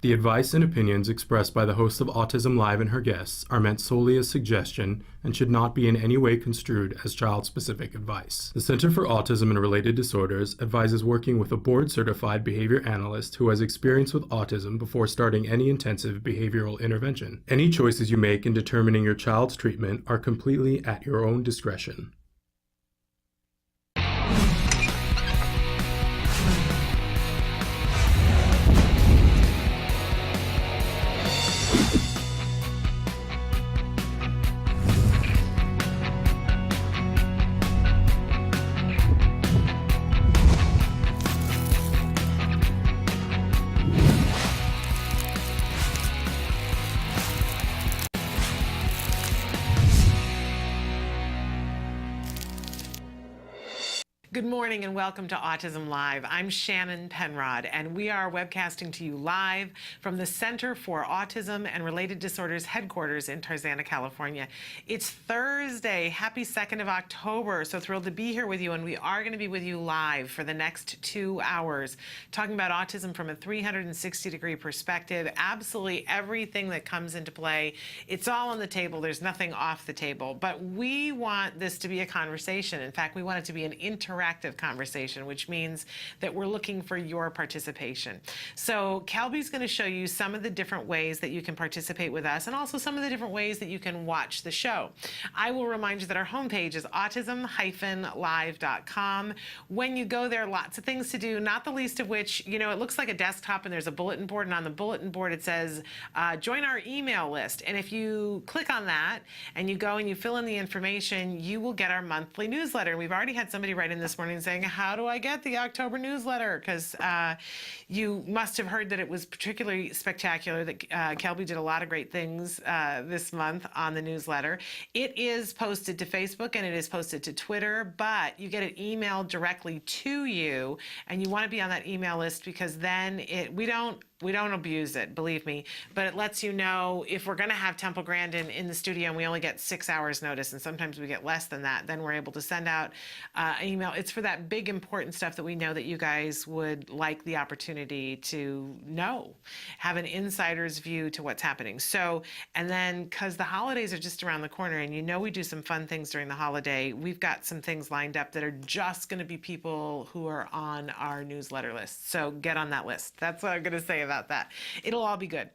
The advice and opinions expressed by the host of Autism Live and her guests are meant solely as suggestion and should not be in any way construed as child-specific advice. The Center for Autism and Related Disorders advises working with a board-certified behavior analyst who has experience with autism before starting any intensive behavioral intervention. Any choices you make in determining your child's treatment are completely at your own discretion. Good morning and welcome to Autism Live. I'm Shannon Penrod, and we are webcasting to you live from the Center for Autism and Related Disorders headquarters in Tarzana, California. It's Thursday, happy 2nd of October. So thrilled to be here with you, and we are going to be with you live for the next 2 hours, talking about autism from a 360-degree perspective. Absolutely everything that comes into play, it's all on the table. There's nothing off the table, but we want this to be a conversation. In fact, we want it to be an interactive conversation, which means that we're looking for your participation. So Kelby's going to show you some of the different ways that you can participate with us and also some of the different ways that you can watch the show. I will remind you that our homepage is autism-live.com. When you go there, lots of things to do, not the least of which, you know, it looks like a desktop and there's a bulletin board, and on the bulletin board it says, join our email list. And if you click on that and you go and you fill in the information, you will get our monthly newsletter. We've already had somebody write in this morning saying, how do I get the October newsletter? Because you must have heard that it was particularly spectacular, that Kelby did a lot of great things this month on the newsletter. It is posted to Facebook and it is posted to Twitter, but you get it emailed directly to you, and you want to be on that email list because then we don't abuse it, believe me, but it lets you know if we're going to have Temple Grandin in the studio and we only get 6 hours notice, and sometimes we get less than that, then we're able to send out an email. It's for that big important stuff that we know that you guys would like the opportunity to know, have an insider's view to what's happening. So, and then because the holidays are just around the corner, and you know we do some fun things during the holiday, we've got some things lined up that are just going to be people who are on our newsletter list. So get on that list. That's what I'm going to say about that. It'll all be good.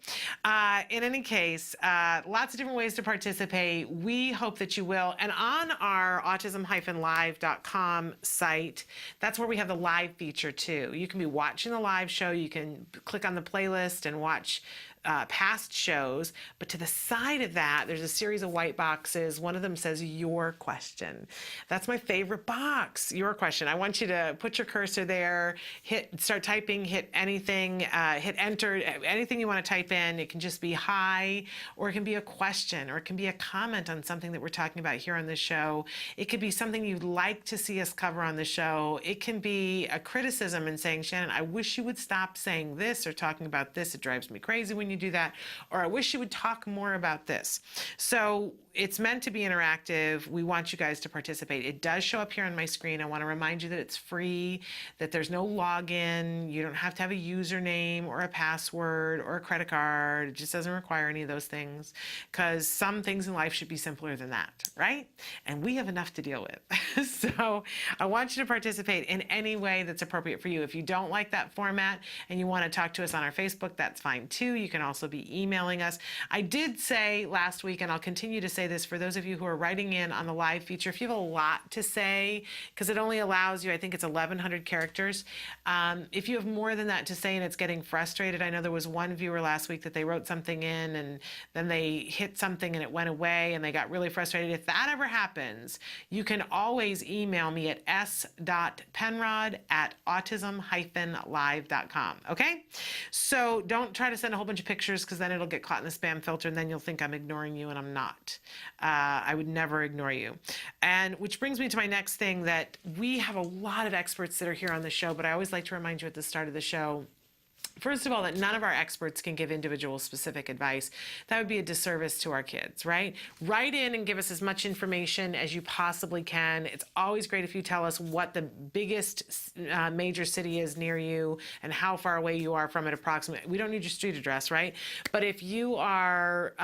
In any case, lots of different ways to participate. We hope that you will. And on our autism-live.com site, that's where we have the live feature too. You can be watching the live show. You can click on the playlist and watch past shows, but to the side of that, there's a series of white boxes. One of them says your question. That's my favorite box, your question. I want you to put your cursor there, start typing, hit anything, hit enter, anything you want to type in. It can just be hi, or it can be a question, or it can be a comment on something that we're talking about here on the show. It could be something you'd like to see us cover on the show. It can be a criticism and saying, Shannon, I wish you would stop saying this or talking about this. It drives me crazy when you do that, or I wish you would talk more about this. So it's meant to be interactive. We want you guys to participate. It does show up here on my screen. I want to remind you that it's free, that there's no login. You don't have to have a username or a password or a credit card. It just doesn't require any of those things, because some things in life should be simpler than that, right? And we have enough to deal with. So I want you to participate in any way that's appropriate for you. If you don't like that format and you want to talk to us on our Facebook, that's fine too. You can also be emailing us. I did say last week, and I'll continue to say this for those of you who are writing in on the live feature, if you have a lot to say, because it only allows you, I think it's 1,100 characters. If you have more than that to say and it's getting frustrated, I know there was one viewer last week that they wrote something in and then they hit something and it went away and they got really frustrated. If that ever happens, you can always email me at s.penrod@autism-live.com. Okay? So don't try to send a whole bunch of pictures, because then it'll get caught in the spam filter and then you'll think I'm ignoring you, and I'm not. I would never ignore you. And which brings me to my next thing, that we have a lot of experts that are here on the show, but I always like to remind you at the start of the show first of all, that none of our experts can give individual specific advice. That would be a disservice to our kids, right? Write in and give us as much information as you possibly can. It's always great if you tell us what the biggest major city is near you and how far away you are from it approximately. We don't need your street address, right? But if you are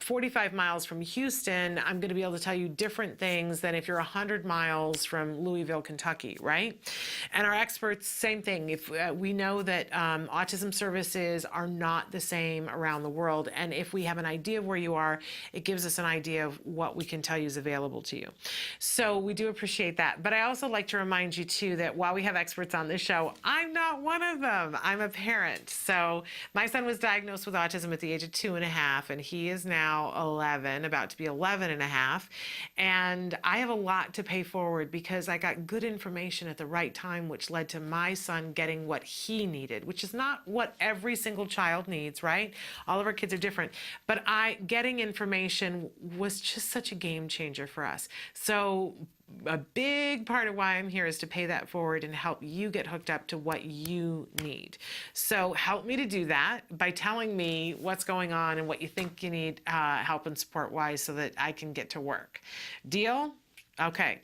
45 miles from Houston, I'm going to be able to tell you different things than if you're 100 miles from Louisville, Kentucky, right? And our experts, same thing. If we know that autism services are not the same around the world, and if we have an idea of where you are, it gives us an idea of what we can tell you is available to you. So we do appreciate that. But I also like to remind you too that while we have experts on this show, I'm not one of them. I'm a parent. So my son was diagnosed with autism at the age of 2.5, and he is now 11, about to be 11.5. And I have a lot to pay forward because I got good information at the right time, which led to my son getting what he needed, which is not what every single child needs, right? All of our kids are different. But getting information was just such a game changer for us. So a big part of why I'm here is to pay that forward and help you get hooked up to what you need. So help me to do that by telling me what's going on and what you think you need help and support wise so that I can get to work. Deal? Okay.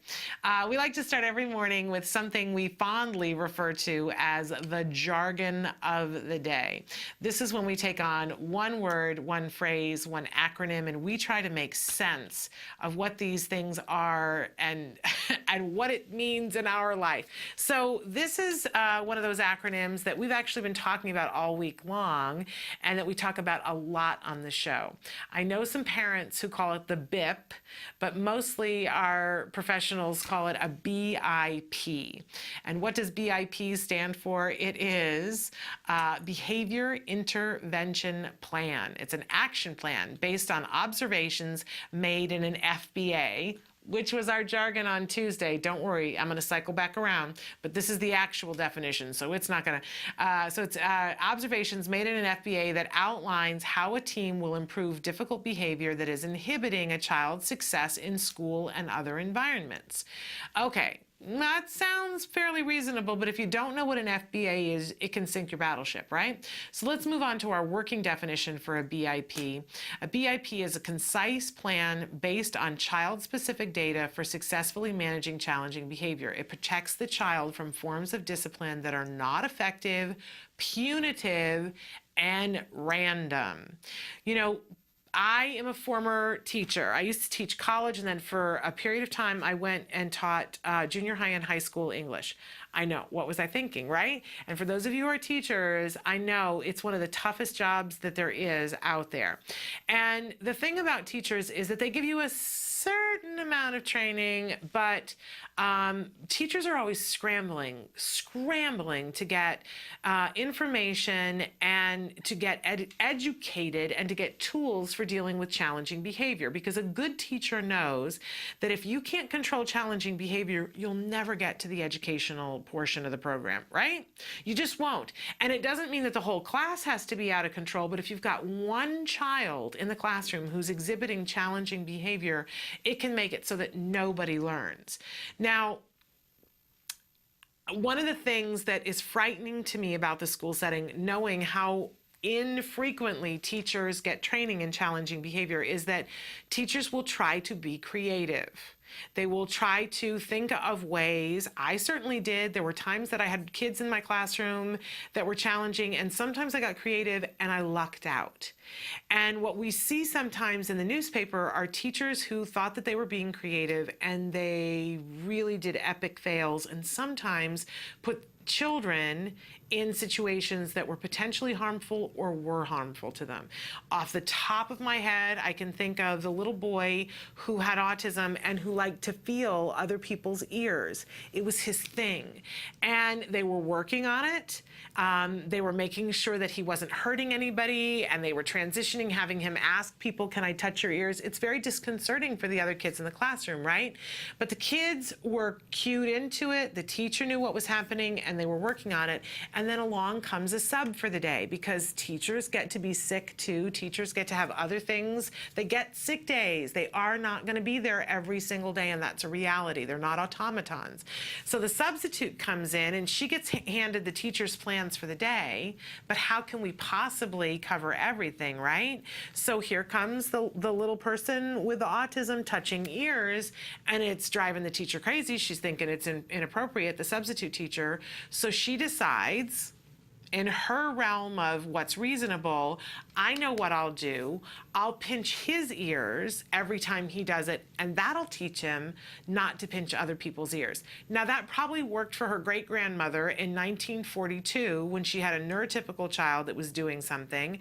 We like to start every morning with something we fondly refer to as the jargon of the day. This is when we take on one word, one phrase, one acronym, and we try to make sense of what these things are and what it means in our life. So this is one of those acronyms that we've actually been talking about all week long and that we talk about a lot on the show. I know some parents who call it the BIP, but mostly our professionals call it a BIP. And what does BIP stand for? It is Behavior Intervention Plan. It's an action plan based on observations made in an FBA, which was our jargon on Tuesday. Don't worry, I'm going to cycle back around, but this is the actual definition, so it's not going to. So it's observations made in an FBA that outlines how a team will improve difficult behavior that is inhibiting a child's success in school and other environments. Okay. That sounds fairly reasonable, but if you don't know what an FBA is, it can sink your battleship, right? So let's move on to our working definition for a BIP. A BIP is a concise plan based on child-specific data for successfully managing challenging behavior. It protects the child from forms of discipline that are not effective, punitive, and random. You know, I am a former teacher. I used to teach college, and then for a period of time, I went and taught junior high and high school English. I know, what was I thinking, right? And for those of you who are teachers, I know it's one of the toughest jobs that there is out there. And the thing about teachers is that they give you a certain amount of training, but teachers are always scrambling to get information and to get educated and to get tools for dealing with challenging behavior. Because a good teacher knows that if you can't control challenging behavior, you'll never get to the educational portion of the program, right? You just won't. And it doesn't mean that the whole class has to be out of control, but if you've got one child in the classroom who's exhibiting challenging behavior, it can make it so that nobody learns. Now, one of the things that is frightening to me about the school setting, knowing how infrequently teachers get training in challenging behavior, is that teachers will try to be creative. They will try to think of ways. I certainly did. There were times that I had kids in my classroom that were challenging, and sometimes I got creative and I lucked out. And what we see sometimes in the newspaper are teachers who thought that they were being creative and they really did epic fails, and sometimes put children in situations that were potentially harmful or were harmful to them. Off the top of my head, I can think of the little boy who had autism and who liked to feel other people's ears. It was his thing. And they were working on it. They were making sure that he wasn't hurting anybody, and they were transitioning, having him ask people, "Can I touch your ears?" It's very disconcerting for the other kids in the classroom, right? But the kids were cued into it. The teacher knew what was happening, and they were working on it. And then along comes a sub for the day, because teachers get to be sick too. Teachers get to have other things. They get sick days. They are not going to be there every single day, and that's a reality. They're not automatons. So the substitute comes in, and she gets handed the teacher's plans for the day, but how can we possibly cover everything, right? So here comes the little person with the autism touching ears, and it's driving the teacher crazy. She's thinking it's inappropriate, the substitute teacher. So she decides, in her realm of what's reasonable, I know what I'll do. I'll pinch his ears every time he does it, and that'll teach him not to pinch other people's ears. Now, that probably worked for her great-grandmother in 1942 when she had a neurotypical child that was doing something,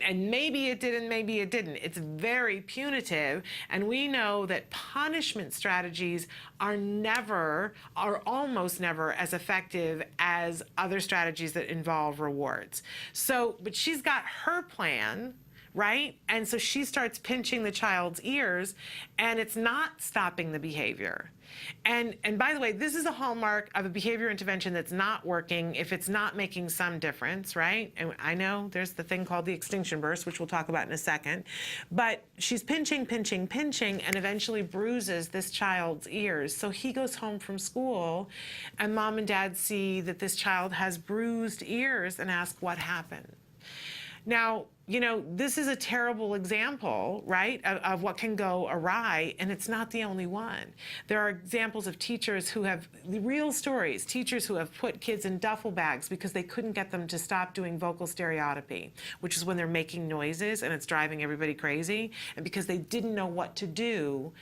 and maybe it did and maybe it didn't. It's very punitive, and we know that punishment strategies are almost never as effective as other strategies that involve rewards. So, but she's got her plan, right? And so she starts pinching the child's ears, and it's not stopping the behavior. And by the way, this is a hallmark of a behavior intervention that's not working if it's not making some difference, right? And I know there's the thing called the extinction burst, which we'll talk about in a second. But she's pinching, and eventually bruises this child's ears. So he goes home from school, and mom and dad see that this child has bruised ears and ask what happened. Now, you know, this is a terrible example, right, of what can go awry, and it's not the only one. There are examples of teachers who have real stories, teachers who have put kids in duffel bags because they couldn't get them to stop doing vocal stereotypy, which is when they're making noises and it's driving everybody crazy. And because they didn't know what to do,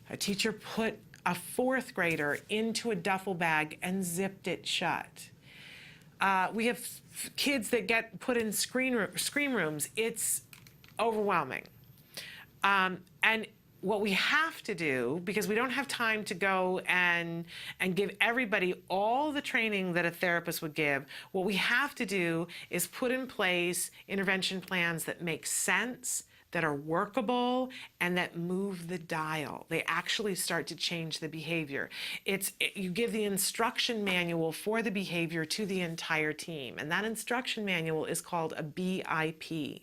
a teacher put a fourth grader into a duffel bag and zipped it shut. We have kids that get put in screen rooms. It's overwhelming. And what we have to do, because we don't have time to go and give everybody all the training that a therapist would give, what we have to do is put in place intervention plans that make sense, that are workable, and that move the dial. They actually start to change the behavior. You give the instruction manual for the behavior to the entire team, and that instruction manual is called a BIP.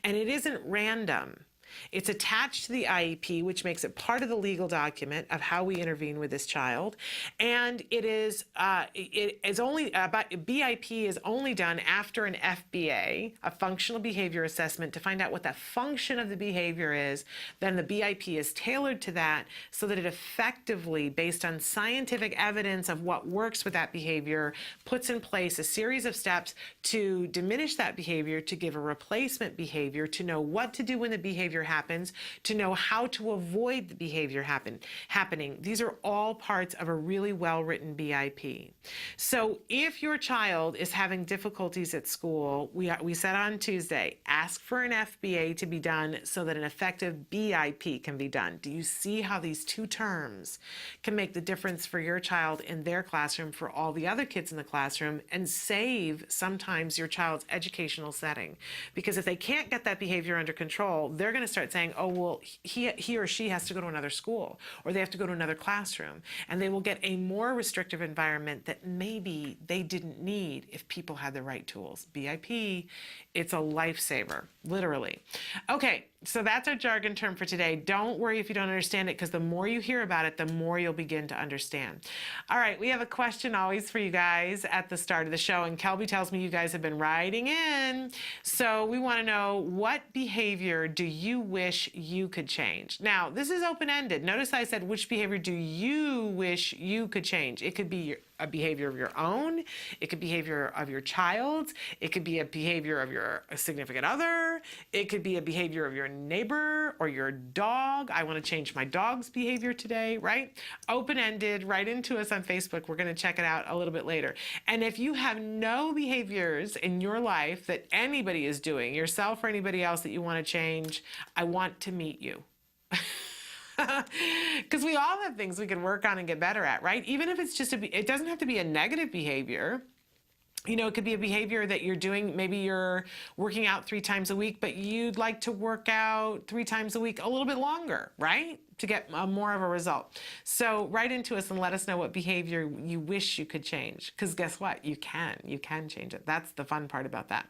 And it isn't random. It's attached to the IEP, which makes it part of the legal document of how we intervene with this child. And it is BIP is only done after an FBA, a functional behavior assessment, to find out what the function of the behavior is. Then the BIP is tailored to that so that it effectively, based on scientific evidence of what works with that behavior, puts in place a series of steps to diminish that behavior, to give a replacement behavior, to know what to do when the behavior happens, to know how to avoid the behavior happening. These are all parts of a really well-written BIP. So if your child is having difficulties at school, we said on Tuesday, ask for an FBA to be done so that an effective BIP can be done. Do you see how these two terms can make the difference for your child in their classroom, for all the other kids in the classroom, and save sometimes your child's educational setting? Because if they can't get that behavior under control, they're going to start saying, oh, well, he or she has to go to another school, or they have to go to another classroom, and they will get a more restrictive environment that maybe they didn't need if people had the right tools. BIP, it's a lifesaver, literally. Okay, so that's our jargon term for today. Don't worry if you don't understand it, because the more you hear about it, the more you'll begin to understand. All right, we have a question always for you guys at the start of the show, and Kelby tells me you guys have been writing in. So we want to know, what behavior do you wish you could change? Now, this is open-ended. Notice I said, which behavior do you wish you could change? It could be a behavior of your own. It could be behavior of your child's. It could be a behavior of your significant other. It could be a behavior of your neighbor or your dog. I want to change my dog's behavior today, right? Open-ended, write into us on Facebook. We're going to check it out a little bit later. And if you have no behaviors in your life that anybody is doing, yourself or anybody else, that you want to change, I want to meet you. Because we all have things we can work on and get better at, right? Even if it's just it doesn't have to be a negative behavior. It could be a behavior that you're doing. Maybe you're working out 3 times a week, but you'd like to work out 3 times a week a little bit longer, right? To get more of a result. So write into us and let us know what behavior you wish you could change. Because guess what? You can change it. That's the fun part about that.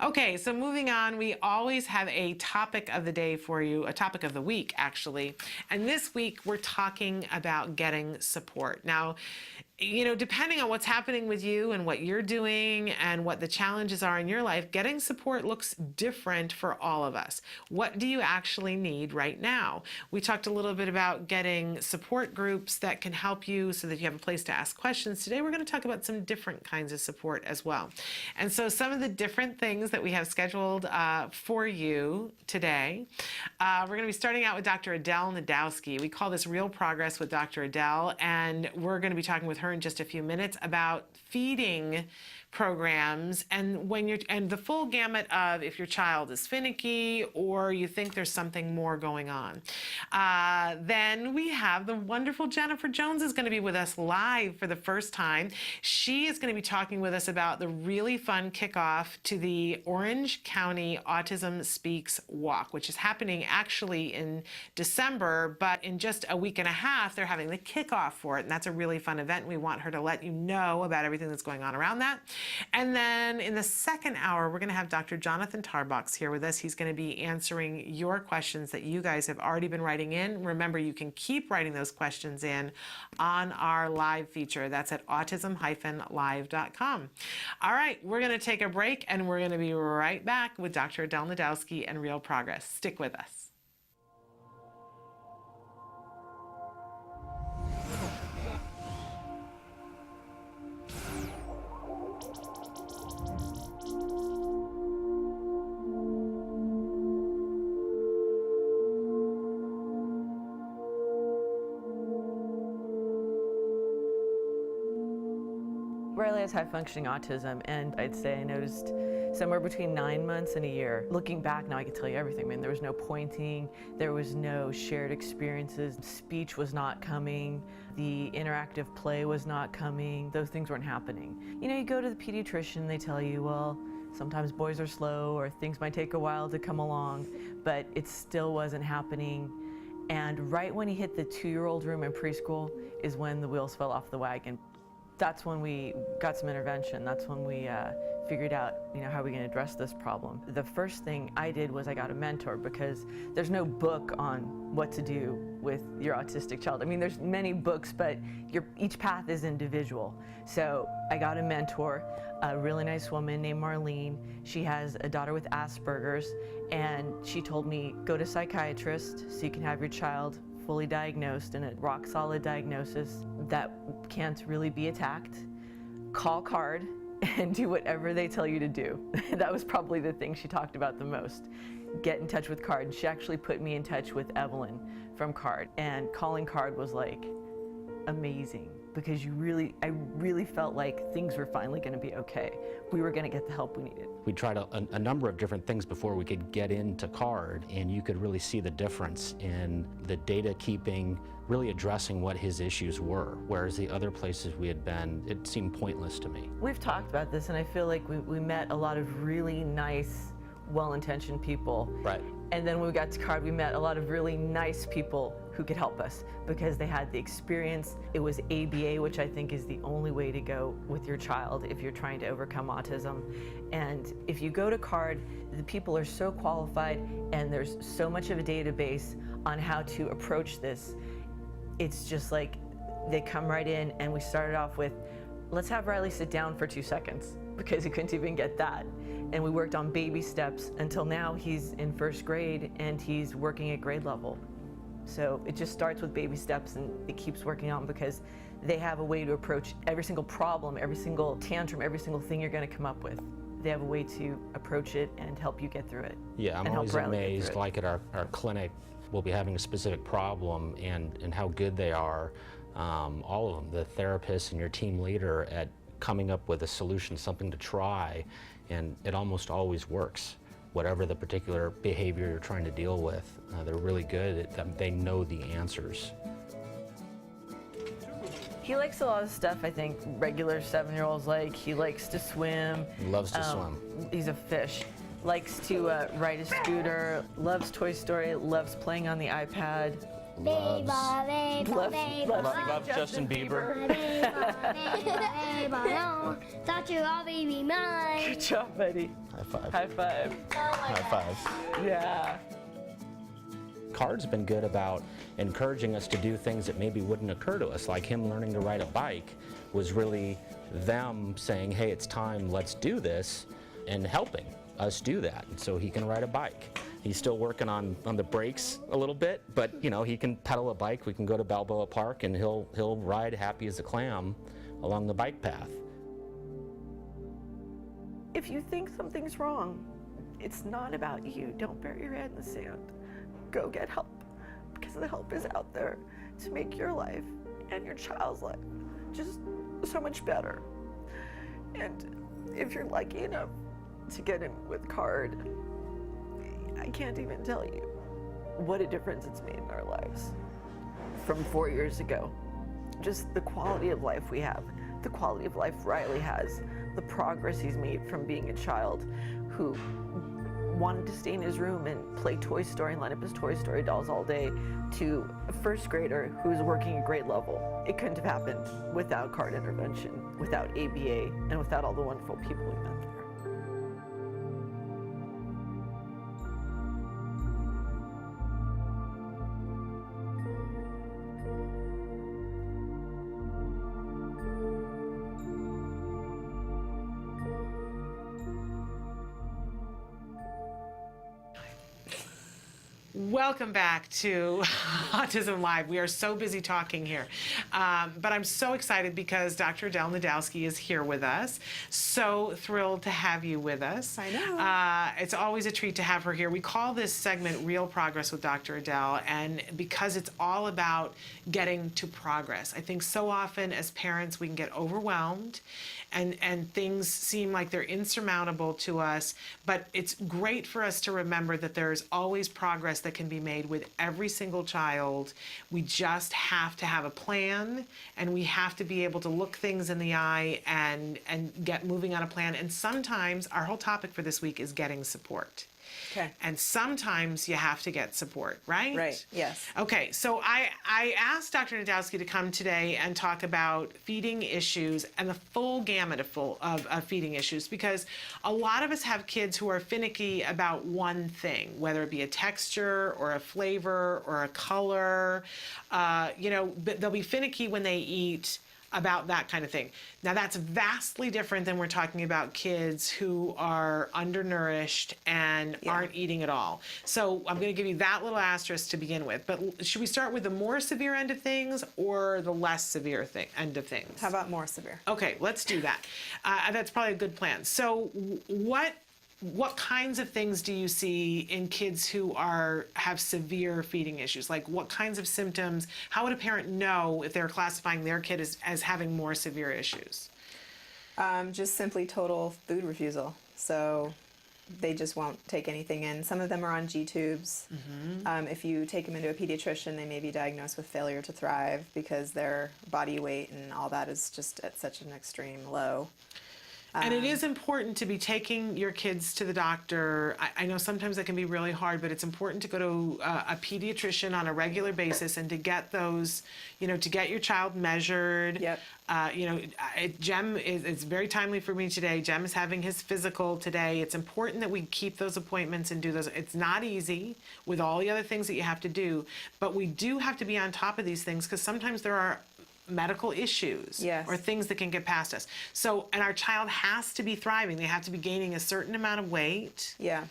Okay, so moving on, we always have a topic of the day for you, a topic of the week, actually. And this week, we're talking about getting support. Now, depending on what's happening with you and what you're doing and what the challenges are in your life, getting support looks different for all of us. What do you actually need right now? We talked a little bit about getting support groups that can help you so that you have a place to ask questions. Today, we're going to talk about some different kinds of support as well. And so some of the different things that we have scheduled for you today, we're going to be starting out with Dr. Adele Nadowski. We call this Real Progress with Dr. Adele, and we're going to be talking with her in just a few minutes about feeding programs and the full gamut of if your child is finicky or you think there's something more going on. Then we have the wonderful Jennifer Jones is going to be with us live for the first time. She is going to be talking with us about the really fun kickoff to the Orange County Autism Speaks Walk, which is happening actually in December, but in just a week and a half, they're having the kickoff for it, and that's a really fun event. We want her to let you know about everything that's going on around that. And then in the second hour, we're going to have Dr. Jonathan Tarbox here with us. He's going to be answering your questions that you guys have already been writing in. Remember, you can keep writing those questions in on our live feature. That's at autism-live.com. All right, we're going to take a break, and we're going to be right back with Dr. Adele Nadowski and Real Progress. Stick with us. Riley has high-functioning autism, and I'd say I noticed somewhere between 9 months and a year. Looking back now, I can tell you everything. I mean, there was no pointing, there was no shared experiences, speech was not coming, the interactive play was not coming, those things weren't happening. You go to the pediatrician, they tell you, well, sometimes boys are slow or things might take a while to come along, but it still wasn't happening. And right when he hit the 2-year-old room in preschool is when the wheels fell off the wagon. That's when we got some intervention. That's when we figured out, how are we going to address this problem. The first thing I did was I got a mentor, because there's no book on what to do with your autistic child. I mean, there's many books, but each path is individual. So I got a mentor, a really nice woman named Marlene. She has a daughter with Asperger's, and she told me, go to a psychiatrist so you can have your child fully diagnosed and a rock-solid diagnosis that can't really be attacked. Call CARD and do whatever they tell you to do. That was probably the thing she talked about the most. Get in touch with CARD. And she actually put me in touch with Evelyn from CARD. And calling CARD was like amazing, because I really felt like things were finally going to be okay. We were going to get the help we needed. We tried a number of different things before we could get into CARD, and you could really see the difference in the data keeping, really addressing what his issues were, whereas the other places we had been, it seemed pointless to me. We've talked about this, and I feel like we met a lot of really nice, well-intentioned people. Right. And then when we got to CARD, we met a lot of really nice people who could help us because they had the experience. It was ABA, which I think is the only way to go with your child if you're trying to overcome autism. And if you go to CARD, the people are so qualified, and there's so much of a database on how to approach this. It's just like they come right in, and we started off with, let's have Riley sit down for 2 seconds, because he couldn't even get that. And we worked on baby steps until now he's in 1st grade and he's working at grade level. So it just starts with baby steps, and it keeps working on, because they have a way to approach every single problem, every single tantrum, every single thing you're going to come up with. They have a way to approach it and help you get through it. Yeah, I'm always amazed, like at our clinic, we'll be having a specific problem, and how good they are, all of them, the therapist and your team leader, at coming up with a solution, something to try, and it almost always works. Whatever the particular behavior you're trying to deal with, they're really good at them. They know the answers. He likes a lot of stuff I think regular 7-year-olds like. He likes to swim. He loves to swim. He's a fish. Likes to ride a scooter, loves Toy Story, loves playing on the iPad. Loves Loves Justin Bieber. Thought you all be mine. Good job, buddy. High five. High five. High five. Yeah. Card's been good about encouraging us to do things that maybe wouldn't occur to us, like him learning to ride a bike was really them saying, hey, it's time, let's do this, and helping us do that. And so he can ride a bike. He's still working on the brakes a little bit, but you know, he can pedal a bike. We can go to Balboa Park and he'll ride happy as a clam along the bike path. If you think something's wrong, it's not about you. Don't bury your head in the sand. Go get help, because the help is out there to make your life and your child's life just so much better. And if you're lucky enough to get in with CARD, I can't even tell you what a difference it's made in our lives. From 4 years ago, just the quality of life we have, the quality of life Riley has, the progress he's made from being a child who wanted to stay in his room and play Toy Story and line up his Toy Story dolls all day, to a first grader who's working at grade level. It couldn't have happened without CARD intervention, without ABA, and without all the wonderful people we met there. Welcome back to Autism Live. We are so busy talking here. But I'm so excited because Dr. Adele Nadowski is here with us. So thrilled to have you with us. I know. It's always a treat to have her here. We call this segment Real Progress with Dr. Adele, and because it's all about getting to progress. I think so often as parents we can get overwhelmed and things seem like they're insurmountable to us, but it's great for us to remember that there's always progress that can be made with every single child. We just have to have a plan, and we have to be able to look things in the eye and get moving on a plan. And sometimes our whole topic for this week is getting support. Okay. And sometimes you have to get support, right? Right, yes. Okay, so I asked Dr. Nadowski to come today and talk about feeding issues and the full gamut of feeding issues, because a lot of us have kids who are finicky about one thing, whether it be a texture or a flavor or a color. They'll be finicky when they eat about that kind of thing. Now that's vastly different than we're talking about kids who are undernourished and aren't eating at all. So I'm going to give you that little asterisk to begin with. But should we start with the more severe end of things or the less severe end of things? How about more severe? Okay, let's do that. That's probably a good plan. So what kinds of things do you see in kids who have severe feeding issues? Like what kinds of symptoms? How would a parent know if they're classifying their kid as having more severe issues? Just simply total food refusal. So they just won't take anything in. Some of them are on G-tubes. Mm-hmm. If you take them into a pediatrician, they may be diagnosed with failure to thrive because their body weight and all that is just at such an extreme low. And it is important to be taking your kids to the doctor. I know sometimes that can be really hard, but it's important to go to a pediatrician on a regular basis and to get those, to get your child measured. Yep. Jem, it's very timely for me today. Jem is having his physical today. It's important that we keep those appointments and do those. It's not easy with all the other things that you have to do, but we do have to be on top of these things because sometimes there are medical issues or things that can get past us. So, and our child has to be thriving. They have to be gaining a certain amount of weight. Yeah.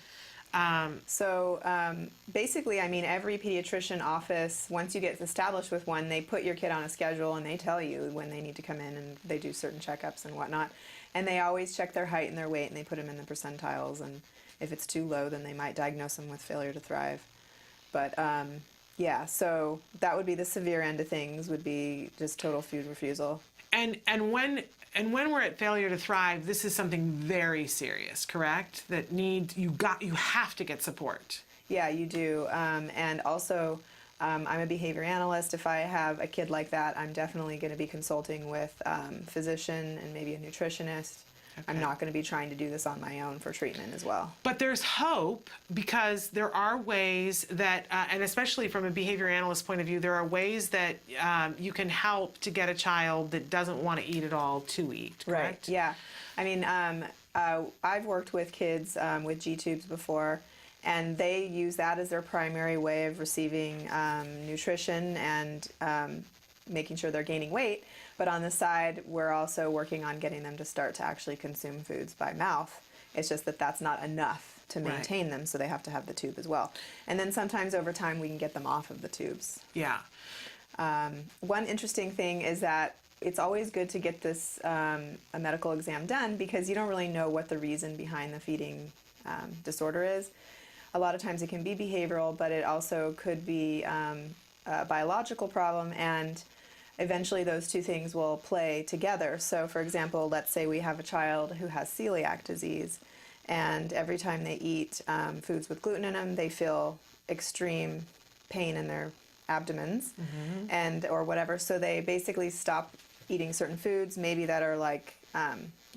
Basically, every pediatrician office, once you get established with one, they put your kid on a schedule and they tell you when they need to come in and they do certain checkups and whatnot. And they always check their height and their weight and they put them in the percentiles. And if it's too low, then they might diagnose them with failure to thrive. But so that would be the severe end of things, would be just total food refusal. And when we're at failure to thrive, this is something very serious, correct? That you have to get support. Yeah, you do. And also I'm a behavior analyst. If I have a kid like that, I'm definitely going to be consulting with a physician and maybe a nutritionist. I'm not going to be trying to do this on my own for treatment as well. But there's hope, because there are ways that, and especially from a behavior analyst point of view, there are ways that you can help to get a child that doesn't want to eat at all to eat, correct? Right, yeah. I mean, I've worked with kids with G-tubes before, and they use that as their primary way of receiving nutrition and making sure they're gaining weight. But on the side, we're also working on getting them to start to actually consume foods by mouth. It's just that that's not enough to maintain them, so they have to have the tube as well. And then sometimes over time we can get them off of the tubes. Yeah. One interesting thing is that it's always good to get this a medical exam done, because you don't really know what the reason behind the feeding disorder is. A lot of times it can be behavioral, but it also could be a biological problem, and eventually those two things will play together. So for example, let's say we have a child who has celiac disease, and every time they eat foods with gluten in them, they feel extreme pain in their abdomens and or whatever. So they basically stop eating certain foods, maybe that are like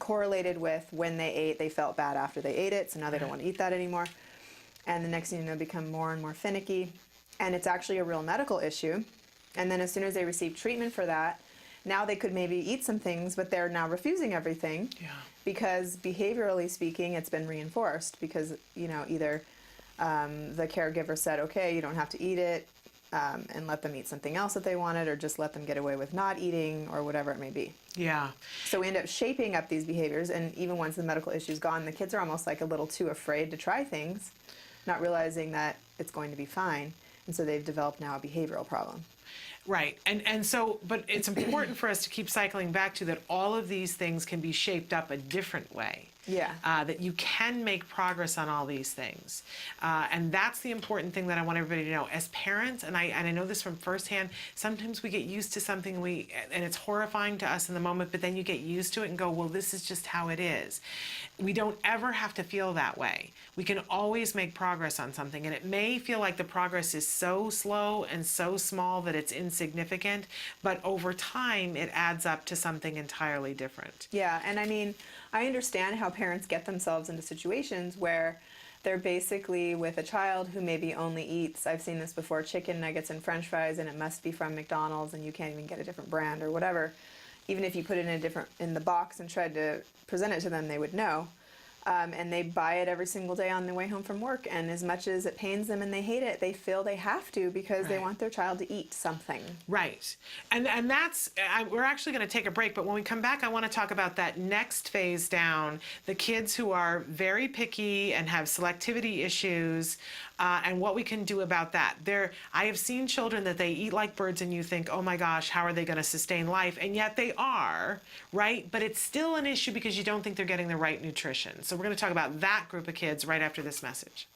correlated with when they ate, they felt bad after they ate it, so now they don't want to eat that anymore. And the next thing you know, become more and more finicky. And it's actually a real medical issue. And then as soon as they receive treatment for that, now they could maybe eat some things, but they're now refusing everything because behaviorally speaking, it's been reinforced, because, you know, either the caregiver said, okay, you don't have to eat it, and let them eat something else that they wanted, or just let them get away with not eating, or whatever it may be. Yeah. So we end up shaping up these behaviors, and even once the medical issue's gone, the kids are almost like a little too afraid to try things, not realizing that it's going to be fine. And so they've developed now a behavioral problem. Right. And so, but it's important for us to keep cycling back to that all of these things can be shaped up a different way. Yeah. That you can make progress on all these things. And that's the important thing that I want everybody to know. As parents, and I know this from firsthand, sometimes we get used to something and it's horrifying to us in the moment, but then you get used to it and go, well, this is just how it is. We don't ever have to feel that way. We can always make progress on something, and it may feel like the progress is so slow and so small that it's insignificant, but over time it adds up to something entirely different. Yeah, and I mean, I understand how parents get themselves into situations where they're basically with a child who maybe only eats, I've seen this before, chicken nuggets and french fries, and it must be from McDonald's and you can't even get a different brand or whatever. Even if you put it in the box and tried to present it to them, they would know. And they buy it every single day on their way home from work, and as much as it pains them and they hate it, they feel they have to because they want their child to eat something. Right. And that's, we're actually going to take a break, but when we come back, I want to talk about that next phase down, the kids who are very picky and have selectivity issues, and what we can do about that. I have seen children that they eat like birds, and you think, oh my gosh, how are they going to sustain life? And yet they are, right? But it's still an issue because you don't think they're getting the right nutrition. So we're going to talk about that group of kids right after this message.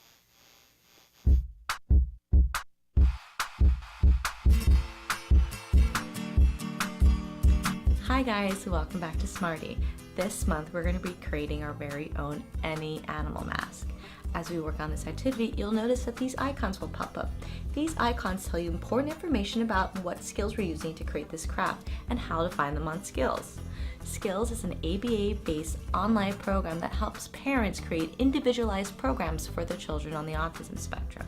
Hi guys, welcome back to Smarty. This month we're going to be creating our very own Any Animal mask. As we work on this activity, you'll notice that these icons will pop up. These icons tell you important information about what skills we're using to create this craft and how to find them on Skills. Skills is an ABA-based online program that helps parents create individualized programs for their children on the autism spectrum.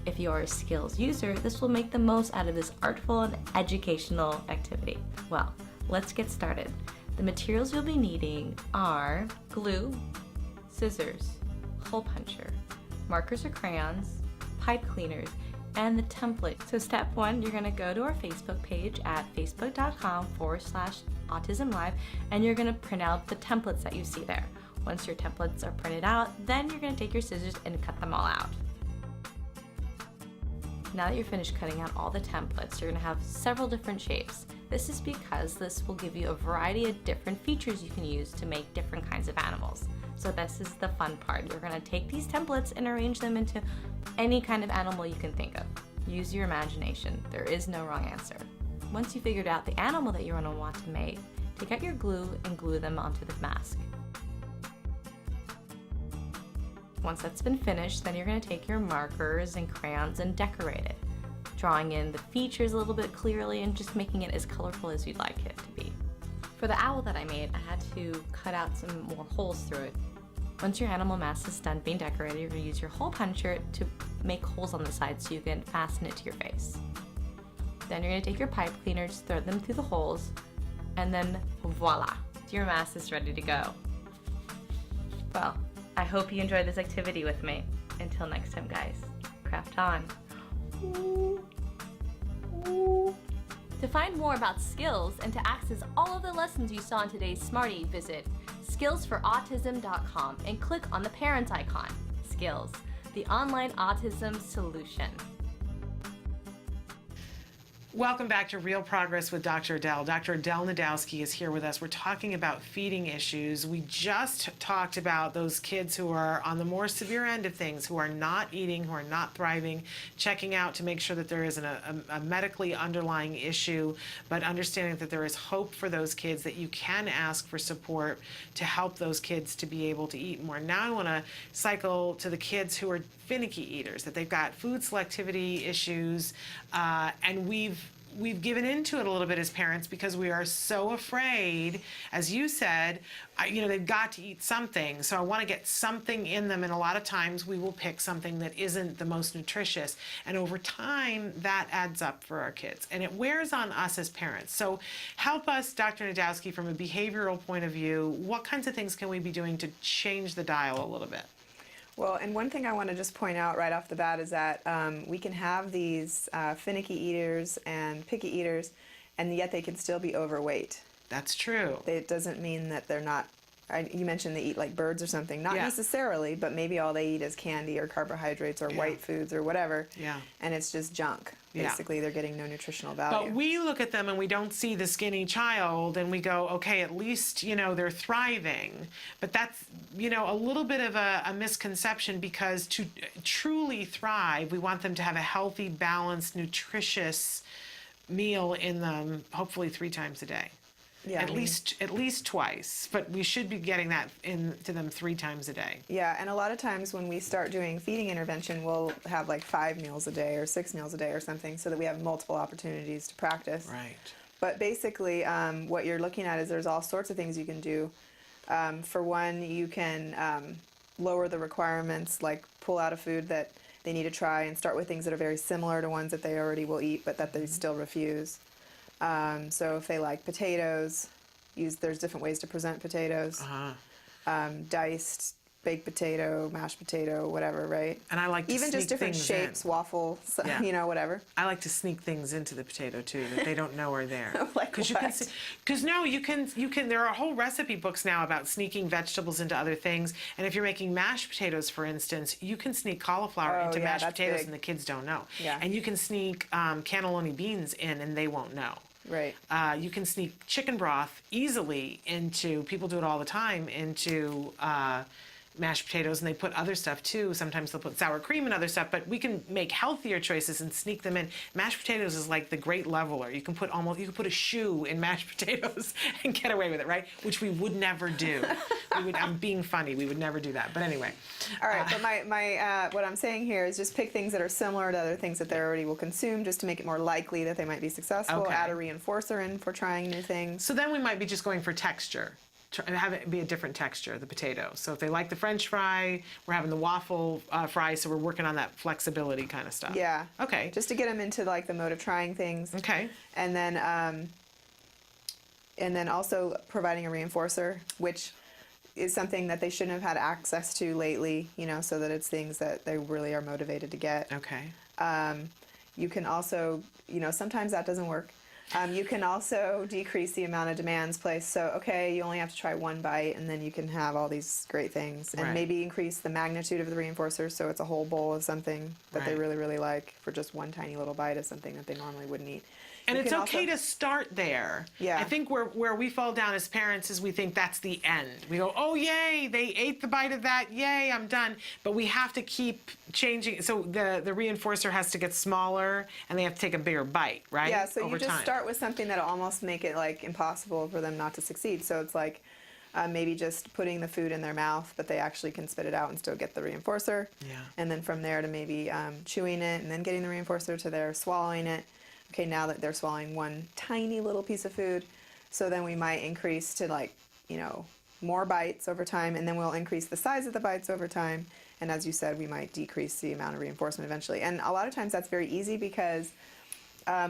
If you are a Skills user, this will make the most out of this artful and educational activity. Well, let's get started. The materials you'll be needing are glue, scissors, hole puncher, markers or crayons, pipe cleaners, and the template. So step one, you're gonna go to our Facebook page at facebook.com/autism-live, and you're gonna print out the templates that you see there. Once your templates are printed out, then you're gonna take your scissors and cut them all out. Now that you're finished cutting out all the templates, you're gonna have several different shapes. This is because this will give you a variety of different features you can use to make different kinds of animals. So this is the fun part. You're gonna take these templates and arrange them into any kind of animal you can think of. Use your imagination. There is no wrong answer. Once you figured out the animal that you're gonna want to make, take out your glue and glue them onto the mask. Once that's been finished, then you're gonna take your markers and crayons and decorate it. drawing in the features a little bit clearly, and just making it as colorful as you'd like it to be. For the owl that I made, I had to cut out some more holes through it. Once your animal mask is done being decorated, you're going to use your hole puncher to make holes on the side so you can fasten it to your face. Then you're going to take your pipe cleaners, thread them through the holes, and then voila, your mask is ready to go. Well, I hope you enjoyed this activity with me. Until next time, guys, craft on. To find more about Skills and to access all of the lessons you saw in today's Smarty, visit skillsforautism.com and click on the parent icon. Skills, the online autism solution. Welcome back to Real Progress with Dr. Adele. Dr. Adele Nadowski is here with us. We're talking about feeding issues. We just talked about those kids who are on the more severe end of things, who are not eating, who are not thriving, checking out to make sure that there isn't a medically underlying issue, but understanding that there is hope for those kids, that you can ask for support to help those kids to be able to eat more. Now I want to cycle to the kids who are finicky eaters, that they've got food selectivity issues, and we've given into it a little bit as parents because we are so afraid, as you said, they've got to eat something, so I want to get something in them, and a lot of times we will pick something that isn't the most nutritious, and over time that adds up for our kids, and it wears on us as parents. So help us, Dr. Nadowski, from a behavioral point of view, what kinds of things can we be doing to change the dial a little bit? Well, and one thing I want to just point out right off the bat is that we can have these finicky eaters and picky eaters, and yet they can still be overweight. That's true. It doesn't mean that they're not, you mentioned they eat like birds or something. Not necessarily, but maybe all they eat is candy or carbohydrates or white foods or whatever. Yeah. And it's just junk. Basically, they're getting no nutritional value. But we look at them and we don't see the skinny child and we go, okay, at least, they're thriving. But that's, a little bit of a misconception, because to truly thrive, we want them to have a healthy, balanced, nutritious meal in them, hopefully 3 times a day. Yeah, at least twice, but we should be getting that into them 3 times a day. Yeah, and a lot of times when we start doing feeding intervention, we'll have like 5 meals a day or 6 meals a day or something, so that we have multiple opportunities to practice. Right. But basically, what you're looking at is there's all sorts of things you can do. For one, you can lower the requirements, like pull out a food that they need to try and start with things that are very similar to ones that they already will eat, but that they still refuse. So if they like potatoes, there's different ways to present potatoes. Diced, baked potato, mashed potato, whatever, right? And I like to even sneak just different things shapes, in. Waffle, whatever. I like to sneak things into the potato too that they don't know are there. Like what? Because you can. There are whole recipe books now about sneaking vegetables into other things. And if you're making mashed potatoes, for instance, you can sneak cauliflower into mashed potatoes, big. and the kids don't know. Yeah. And you can sneak cannelloni beans in, and they won't know. Right. You can sneak chicken broth easily into, people do it all the time, into mashed potatoes, and they put other stuff too. Sometimes they'll put sour cream and other stuff, but we can make healthier choices and sneak them in. Mashed potatoes is like the great leveler. You can put a shoe in mashed potatoes and get away with it, right? Which we would never do. I'm being funny. We would never do that. But anyway. All right, but my what I'm saying here is just pick things that are similar to other things that they already will consume, just to make it more likely that they might be successful. Okay. Add a reinforcer in for trying new things. So then we might be just going for texture. And have it be a different texture, the potato. So if they like the French fry, we're having the waffle fry, so we're working on that flexibility kind of stuff. Yeah. Okay. Just to get them into like the mode of trying things. Okay. And then also providing a reinforcer, which is something that they shouldn't have had access to lately, so that it's things that they really are motivated to get. Okay. You can also, sometimes that doesn't work. You can also decrease the amount of demands placed. So, okay, you only have to try 1 bite, and then you can have all these great things. And maybe increase the magnitude of the reinforcer, so it's a whole bowl of something that they really, really like for just 1 tiny little bite of something that they normally wouldn't eat. And it's okay to start there. Yeah. I think where we fall down as parents is we think that's the end. We go, oh, yay, they ate the bite of that. Yay, I'm done. But we have to keep changing. So the reinforcer has to get smaller, and they have to take a bigger bite, right? Yeah, so over you just time. start with something that'll almost make it like impossible for them not to succeed. So it's like maybe just putting the food in their mouth, but they actually can spit it out and still get the reinforcer. Yeah. And then from there to maybe chewing it and then getting the reinforcer to their swallowing it. Okay, now that they're swallowing one tiny little piece of food, so then we might increase to like, more bites over time, and then we'll increase the size of the bites over time. And as you said, we might decrease the amount of reinforcement eventually. And a lot of times that's very easy because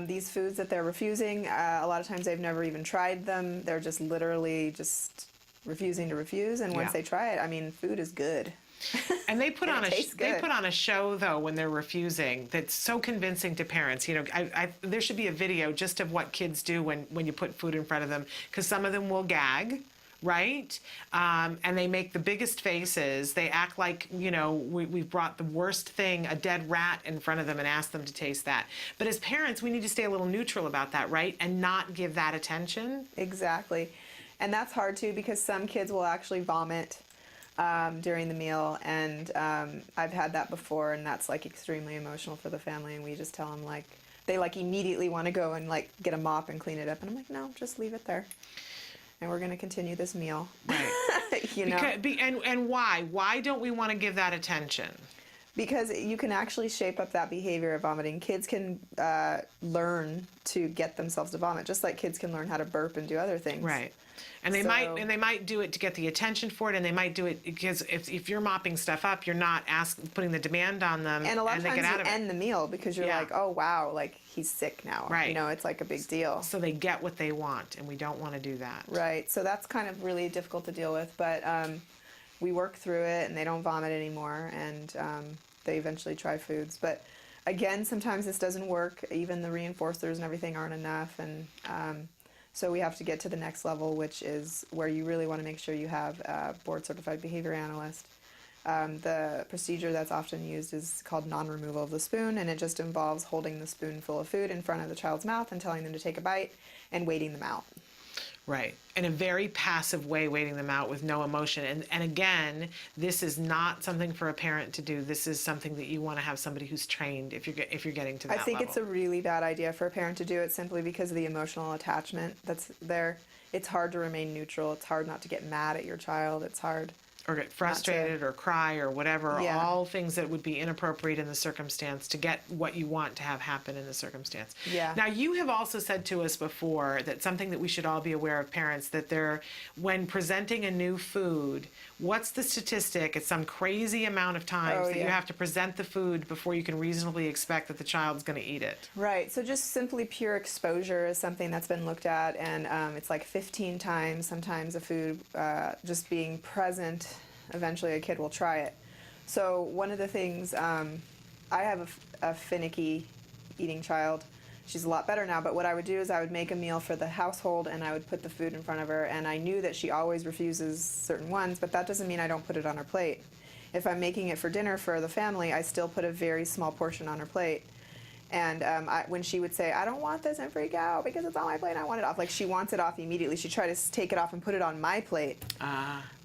these foods that they're refusing, a lot of times they've never even tried them. They're just literally just refusing to refuse. And once they try it, I mean, food is good. And they put on tastes a show though when they're refusing that's so convincing to parents. There should be a video just of what kids do when you put food in front of them, because some of them will gag. Right? And they make the biggest faces. They act like, we've brought the worst thing, a dead rat, in front of them and asked them to taste that. But as parents, we need to stay a little neutral about that, right? And not give that attention. Exactly. And that's hard too, because some kids will actually vomit during the meal. And I've had that before, and that's like extremely emotional for the family. And we just tell them they immediately want to go and get a mop and clean it up. And I'm like, no, just leave it there. And we're going to continue this meal. Right. And why? Why don't we want to give that attention? Because you can actually shape up that behavior of vomiting. Kids can learn to get themselves to vomit, just like kids can learn how to burp and do other things. Right. And they might do it to get the attention for it, and they might do it because if you're mopping stuff up, you're not putting the demand on them, and a lot of they times get out you of it. end the meal because you're like, oh wow, he's sick now. Right. It's like a big deal. So they get what they want, and we don't want to do that. Right. So that's kind of really difficult to deal with, but we work through it, and they don't vomit anymore, and they eventually try foods. But again, sometimes this doesn't work. Even the reinforcers and everything aren't enough, and so we have to get to the next level, which is where you really want to make sure you have a board-certified behavior analyst. The procedure that's often used is called non-removal of the spoon, and it just involves holding the spoonful of food in front of the child's mouth and telling them to take a bite and waiting them out. Right. In a very passive way, waiting them out with no emotion. And again, this is not something for a parent to do. This is something that you want to have somebody who's trained if you're getting to that level. I think it's a really bad idea for a parent to do it simply because of the emotional attachment that's there. It's hard to remain neutral. It's hard not to get mad at your child. It's hard. Or get frustrated or cry or whatever, Yeah. all things that would be inappropriate in the circumstance to get what you want to have happen in the circumstance. Yeah. Now, you have also said to us before that something that we should all be aware of, parents, that when presenting a new food, what's the statistic? It's some crazy amount of times that you have to present the food before you can reasonably expect that the child's going to eat it. Right. So just simply pure exposure is something that's been looked at, and it's like 15 times sometimes a food just being present. Eventually a kid will try it. So one of the things, I have a finicky eating child. She's a lot better now, but what I would do is I would make a meal for the household and I would put the food in front of her, and I knew that she always refuses certain ones, but that doesn't mean I don't put it on her plate. If I'm making it for dinner for the family, I still put a very small portion on her plate. And when she would say, I don't want this, and freak out because it's on my plate and I want it off, she wants it off immediately. She'd try to take it off and put it on my plate.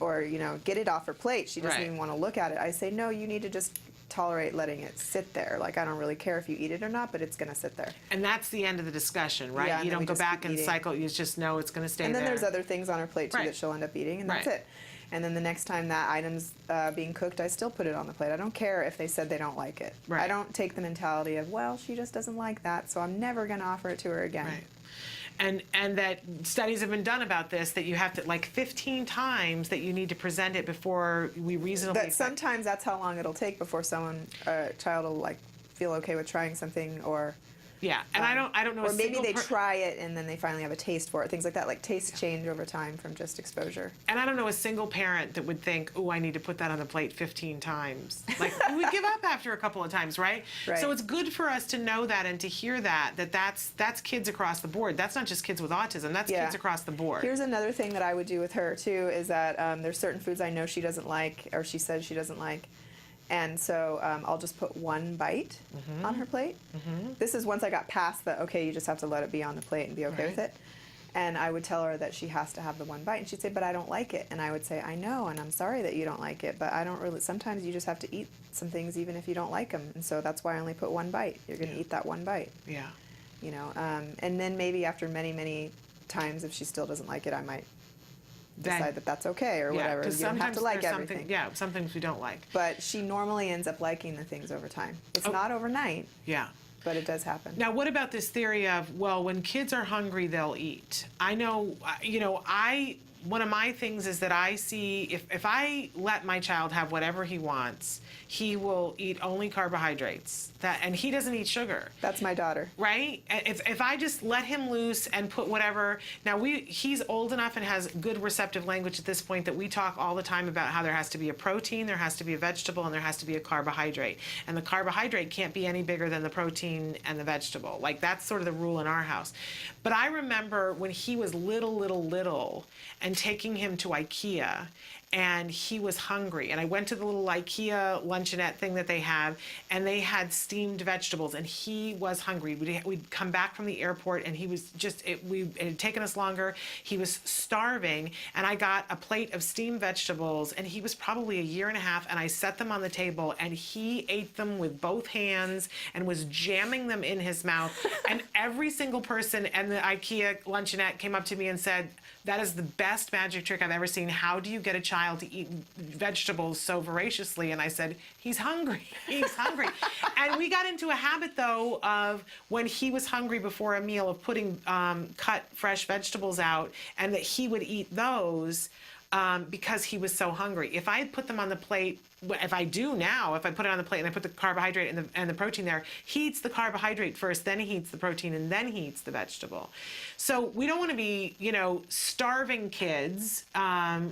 Or, get it off her plate. She doesn't even want to look at it. I say, no, you need to just tolerate letting it sit there. I don't really care if you eat it or not, but it's going to sit there. And that's the end of the discussion, right? Yeah, you don't go back and cycle. You just know it's going to stay there. And then there's other things on her plate, too, that she'll end up eating, and that's it. And then the next time that item's being cooked, I still put it on the plate. I don't care if they said they don't like it. Right. I don't take the mentality of, well, she just doesn't like that, so I'm never going to offer it to her again. Right. And that studies have been done about this, that you have to, 15 times that you need to present it before we reasonably... Sometimes that's how long it'll take before a child will, feel okay with trying something, or... Yeah, and I don't know. Or maybe they try it and then they finally have a taste for it. Things like that, tastes change over time from just exposure. And I don't know a single parent that would think, "Oh, I need to put that on the plate 15 times." We would give up after a couple of times, right? So it's good for us to know that and to hear that's kids across the board. That's not just kids with autism. That's kids across the board. Here's another thing that I would do with her too is that there's certain foods I know she doesn't like, or she says she doesn't like. And so I'll just put one bite on her plate. This is once I got past the, okay, you just have to let it be on the plate and be okay with it. And I would tell her that she has to have the one bite. And she'd say, but I don't like it. And I would say, I know, and I'm sorry that you don't like it, but I don't really, sometimes you just have to eat some things even if you don't like them. And so that's why I only put one bite. You're going to eat that one bite. Yeah. And then maybe after many, many times, if she still doesn't like it, I might decide that that's okay or Yeah, whatever. You 'cause don't have sometimes to like there's everything. something, yeah, some things we don't like. But she normally ends up liking the things over time. It's Oh. not overnight, Yeah. but it does happen. Now, what about this theory of, well, when kids are hungry, they'll eat? I know, one of my things is that I see if I let my child have whatever he wants, he will eat only carbohydrates. And he doesn't eat sugar. That's my daughter. Right? If I just let him loose and put whatever, now he's old enough and has good receptive language at this point that we talk all the time about how there has to be a protein, there has to be a vegetable, and there has to be a carbohydrate. And the carbohydrate can't be any bigger than the protein and the vegetable. Like, that's sort of the rule in our house. But I remember when he was little, and taking him to IKEA, and he was hungry. And I went to the little IKEA luncheonette thing that they have, and they had steamed vegetables, and he was hungry. We'd come back from the airport, and he was just, it had taken us longer. He was starving, and I got a plate of steamed vegetables, and he was probably a year and a half, and I set them on the table, and he ate them with both hands and was jamming them in his mouth. And every single person in the IKEA luncheonette came up to me and said, "That is the best magic trick I've ever seen. How do you get a child to eat vegetables so voraciously?" And I said, "He's hungry. He's hungry." And we got into a habit, though, of when he was hungry before a meal, of putting cut fresh vegetables out, and that he would eat those because he was so hungry. If I had put them on the plate, if I do now, if I put it on the plate and I put the carbohydrate and the protein there, he eats the carbohydrate first, then he eats the protein, and then he eats the vegetable. So we don't want to be, starving kids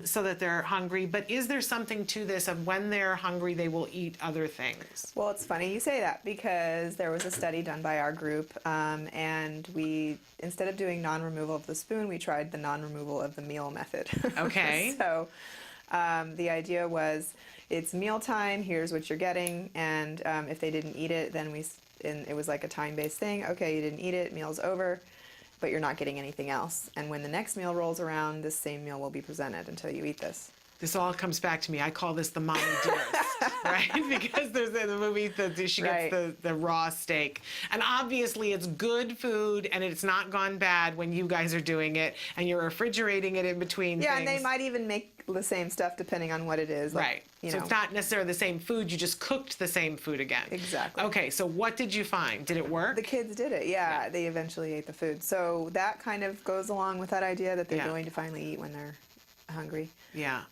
so that they're hungry, but is there something to this of when they're hungry, they will eat other things? Well, it's funny you say that, because there was a study done by our group, and we, instead of doing non-removal of the spoon, we tried the non-removal of the meal method. Okay. So the idea was, it's mealtime, here's what you're getting, and if they didn't eat it, then it was like a time-based thing. Okay, you didn't eat it, meal's over, but you're not getting anything else. And when the next meal rolls around, this same meal will be presented until you eat this. This all comes back to me. I call this the mommy dearest, right? Because there's in the movie she gets the raw steak. And obviously it's good food and it's not gone bad when you guys are doing it and you're refrigerating it in between things. And they might even make the same stuff depending on what it is. Like, right. So it's not necessarily the same food, you just cooked the same food again. Exactly. Okay, so what did you find? Did it work? The kids did it, yeah. They eventually ate the food. So that kind of goes along with that idea that they're going to finally eat when they're hungry. Yeah.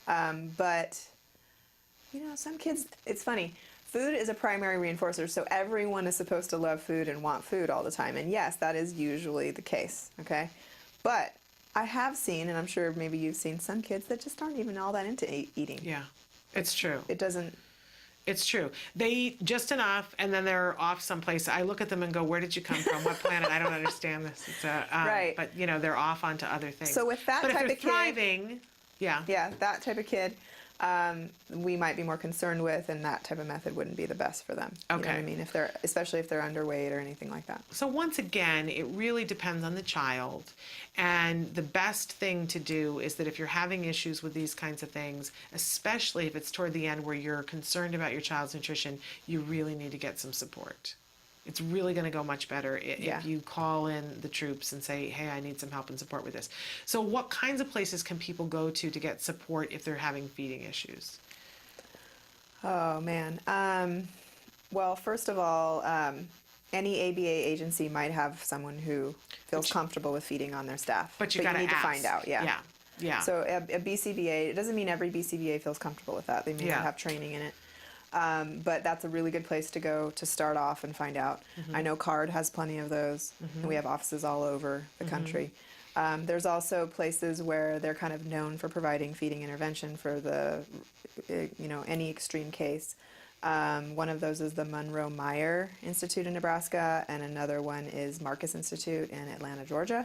But, some kids, it's funny. Food is a primary reinforcer, so everyone is supposed to love food and want food all the time. And yes, that is usually the case, okay? But I have seen, and I'm sure maybe you've seen, some kids that just aren't even all that into eating. Yeah, it's true. It doesn't... It's true. They eat just enough, and then they're off someplace. I look at them and go, "Where did you come from? What planet? I don't understand this." It's right. But they're off onto other things. So with that but type if they're of kid, thriving, yeah, that type of kid, we might be more concerned with, and that type of method wouldn't be the best for them. Okay. You know what I mean? Especially if they're underweight or anything like that. So once again, it really depends on the child. And the best thing to do is that if you're having issues with these kinds of things, especially if it's toward the end where you're concerned about your child's nutrition, you really need to get some support. It's really going to go much better if you call in the troops and say, "Hey, I need some help and support with this." So what kinds of places can people go to get support if they're having feeding issues? Oh, man. Well, first of all, any ABA agency might have someone who feels comfortable with feeding on their staff. But you got to need to find out, Yeah. So a BCBA, it doesn't mean every BCBA feels comfortable with that. They may not have training in it. But that's a really good place to go to start off and find out. I know CARD has plenty of those, and we have offices all over the country. There's also places where they're kind of known for providing feeding intervention for any extreme case. One of those is the Monroe-Meyer Institute in Nebraska, and another one is Marcus Institute in Atlanta, Georgia.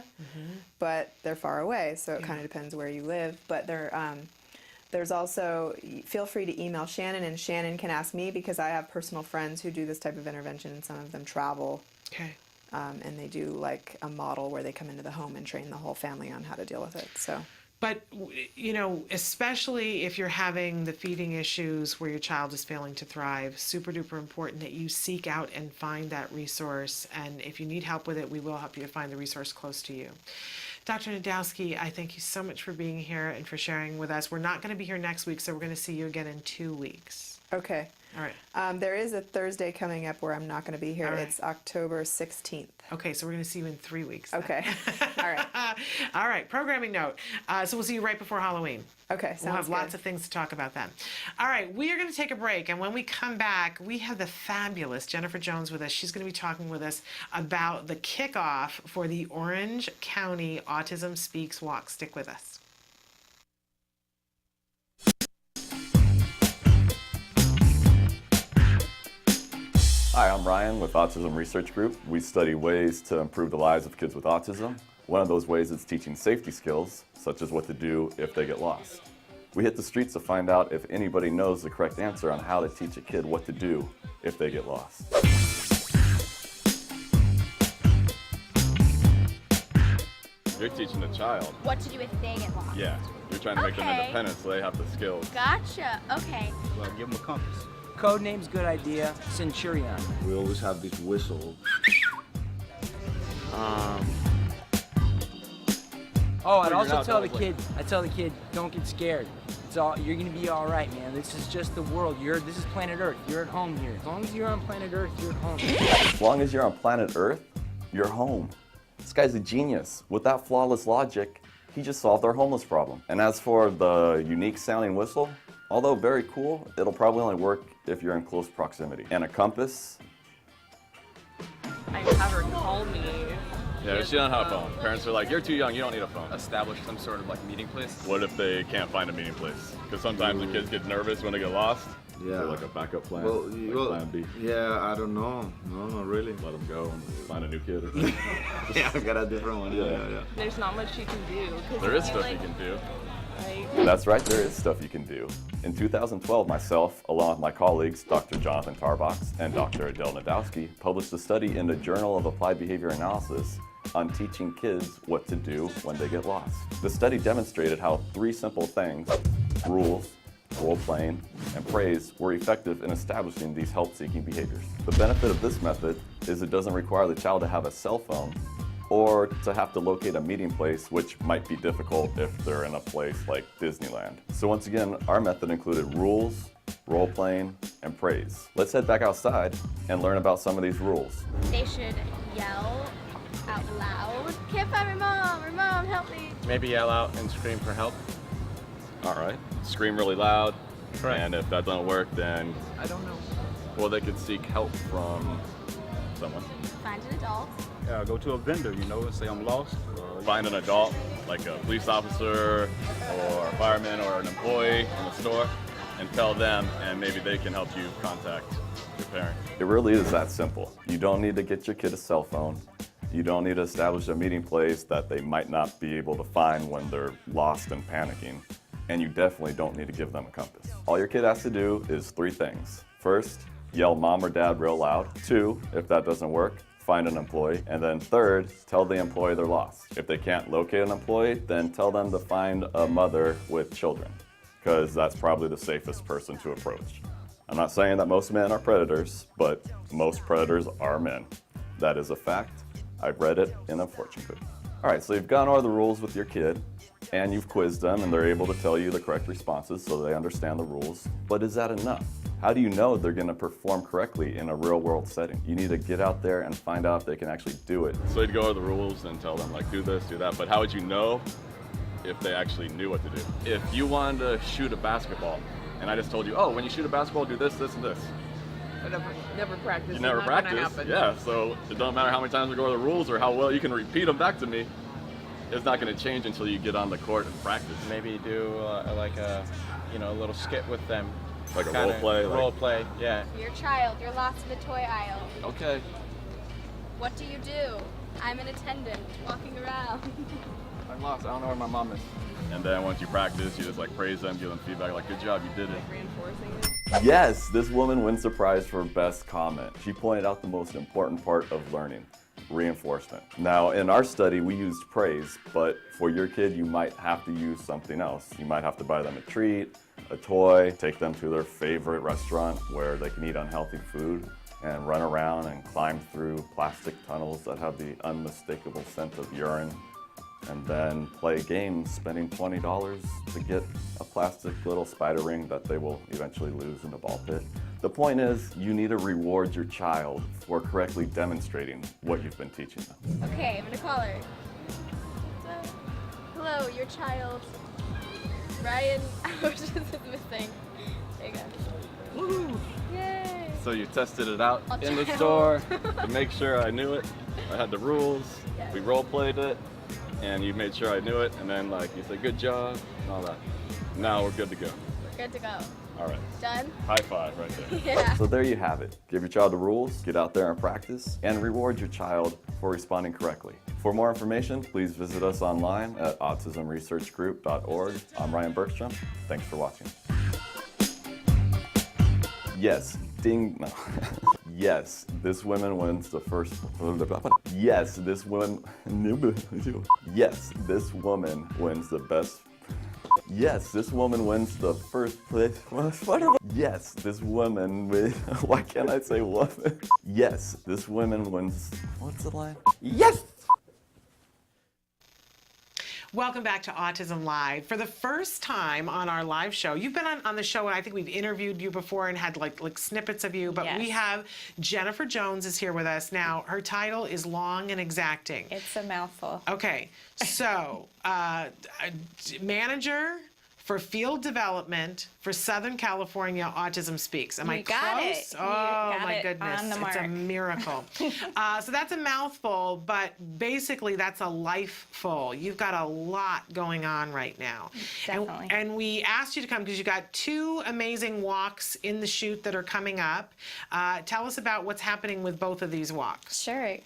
But they're far away, so it kind of depends where you live. But there's also, feel free to email Shannon, and Shannon can ask me, because I have personal friends who do this type of intervention, and some of them travel. Okay. And they do like a model where they come into the home and train the whole family on how to deal with it. So. But, especially if you're having the feeding issues where your child is failing to thrive, super duper important that you seek out and find that resource. And if you need help with it, we will help you to find the resource close to you. Dr. Nadowski, I thank you so much for being here and for sharing with us. We're not going to be here next week, so we're going to see you again in 2 weeks. Okay. All right. There is a Thursday coming up where I'm not going to be here. All right. It's October 16th. Okay, so we're going to see you in 3 weeks. Then. Okay. All right. All right, programming note. So we'll see you right before Halloween. Okay, sounds We'll have good. lots of things to talk about then. All right, we are going to take a break, and when we come back, we have the fabulous Jennifer Jones with us. She's going to be talking with us about the kickoff for the Orange County Autism Speaks Walk. Stick with us. Hi, I'm Ryan with Autism Research Group. We study ways to improve the lives of kids with autism. One of those ways is teaching safety skills, such as what to do if they get lost. We hit the streets to find out if anybody knows the correct answer on how to teach a kid what to do if they get lost. You're teaching a child. What to do if they get lost. Yeah. You're trying to make them Okay. independent so they have the skills. Gotcha. Okay. Well, give them a compass. Code name's good idea. Centurion. We always have this whistle. Oh, I'd Figure it also out, tell the don't kid. I tell the kid, don't get scared. It's all. You're gonna be all right, man. This is just the world. This is planet Earth. You're at home here. As long as you're on planet Earth, you're at home. As long as you're on planet Earth, you're home. This guy's a genius. With that flawless logic, he just solved our homeless problem. And as for the unique sounding whistle, although very cool, it'll probably only work if you're in close proximity. And a compass, I have her call me. Yeah, she don't have a phone. Parents are like, you're too young, you don't need a phone. Establish some sort of like meeting place. What if they can't find a meeting place? Because sometimes the kids get nervous when they get lost. Yeah. So like a backup plan, Well, like plan B. yeah, I don't know. No, not really. Let them go and find a new kid or something. Yeah, I got a different one. Yeah. There's not much you can do. There is stuff you can do. that's right, there is stuff you can do. In 2012, myself, along with my colleagues, Dr. Jonathan Tarbox and Dr. Adele Nadowski, published a study in the Journal of Applied Behavior Analysis on teaching kids what to do when they get lost. The study demonstrated how 3 simple things, rules, role-playing, and praise, were effective in establishing these help-seeking behaviors. The benefit of this method is it doesn't require the child to have a cell phone or to have to locate a meeting place, which might be difficult if they're in a place like Disneyland. So once again, our method included rules, role-playing, and praise. Let's head back outside and learn about some of these rules. They should yell out loud. Can't find my mom, help me. Maybe yell out and scream for help. All right. Scream really loud. Correct. And if that doesn't work, then, I don't know. well, they could seek help from someone. Find an adult. Go to a vendor, and say I'm lost. Find an adult, like a police officer or a fireman or an employee in the store, and tell them, and maybe they can help you contact your parent. It really is that simple. You don't need to get your kid a cell phone. You don't need to establish a meeting place that they might not be able to find when they're lost and panicking. And you definitely don't need to give them a compass. All your kid has to do is 3 things. First, yell mom or dad real loud. 2, if that doesn't work, find an employee. And then 3rd, tell the employee they're lost. If they can't locate an employee, then tell them to find a mother with children, because that's probably the safest person to approach. I'm not saying that most men are predators, but most predators are men. That is a fact. I've read it in a fortune cookie. All right, so you've gone over the rules with your kid, and you've quizzed them, and they're able to tell you the correct responses so they understand the rules. But is that enough? How do you know they're going to perform correctly in a real-world setting? You need to get out there and find out if they can actually do it. So you'd go over the rules and tell them, like, do this, do that. But how would you know if they actually knew what to do? If you wanted to shoot a basketball, and I just told you, oh, when you shoot a basketball, do this, this, and this. I never practiced. You never practice. Yeah, so it don't matter how many times we go over the rules or how well you can repeat them back to me. It's not going to change until you get on the court and practice. Maybe do like a little skit with them. Like a role play? Role play, yeah. Your child, you're lost in the toy aisle. Okay. What do you do? I'm an attendant, walking around. I'm lost, I don't know where my mom is. And then once you practice, you just like praise them, give them feedback, like, good job, you did it. Reinforcing it. Yes, this woman wins the prize for best comment. She pointed out the most important part of learning, reinforcement. Now, in our study, we used praise, but for your kid, you might have to use something else. You might have to buy them a treat, a toy, take them to their favorite restaurant where they can eat unhealthy food, and run around and climb through plastic tunnels that have the unmistakable scent of urine. and then play games, spending $20 to get a plastic little spider ring that they will eventually lose in a ball pit. The point is, you need to reward your child for correctly demonstrating what you've been teaching them. Okay, I'm gonna call her. So, hello, your child, Ryan is missing. There you go. Woohoo! Yay! So you tested it out I'll in the try. store to make sure I knew it. I had the rules. Yes. We role played it, and you made sure I knew it. And then like you said, good job, and all that. Now we're good to go. We're good to go. All right. Done? High five right there. Yeah. So there you have it. Give your child the rules, get out there and practice, and reward your child for responding correctly. For more information, please visit us online at autismresearchgroup.org. I'm Ryan Bergstrom. Thanks for watching. Yes, ding, no. Yes, this woman wins the first. Yes, this woman. Yes, this woman wins the best. Yes, this woman wins the first place. Yes, this woman wins. Why can't I say woman? Yes, this woman wins. What's the line? Yes! Welcome back to Autism Live. For the first time on our live show, you've been on the show, and I think we've interviewed you before and had like snippets of you, but we have Jennifer Jones is here with us. Now, her title is long and exacting. It's a mouthful. Okay, so manager for field development for Southern California Autism Speaks. Am I You got close? it. You Oh got my it goodness, on the it's a mark. miracle. So that's a mouthful, but basically that's a life full. You've got a lot going on right now. Definitely. And we asked you to come because you got 2 amazing walks in the chute that are coming up. Tell us about what's happening with both of these walks. Sure.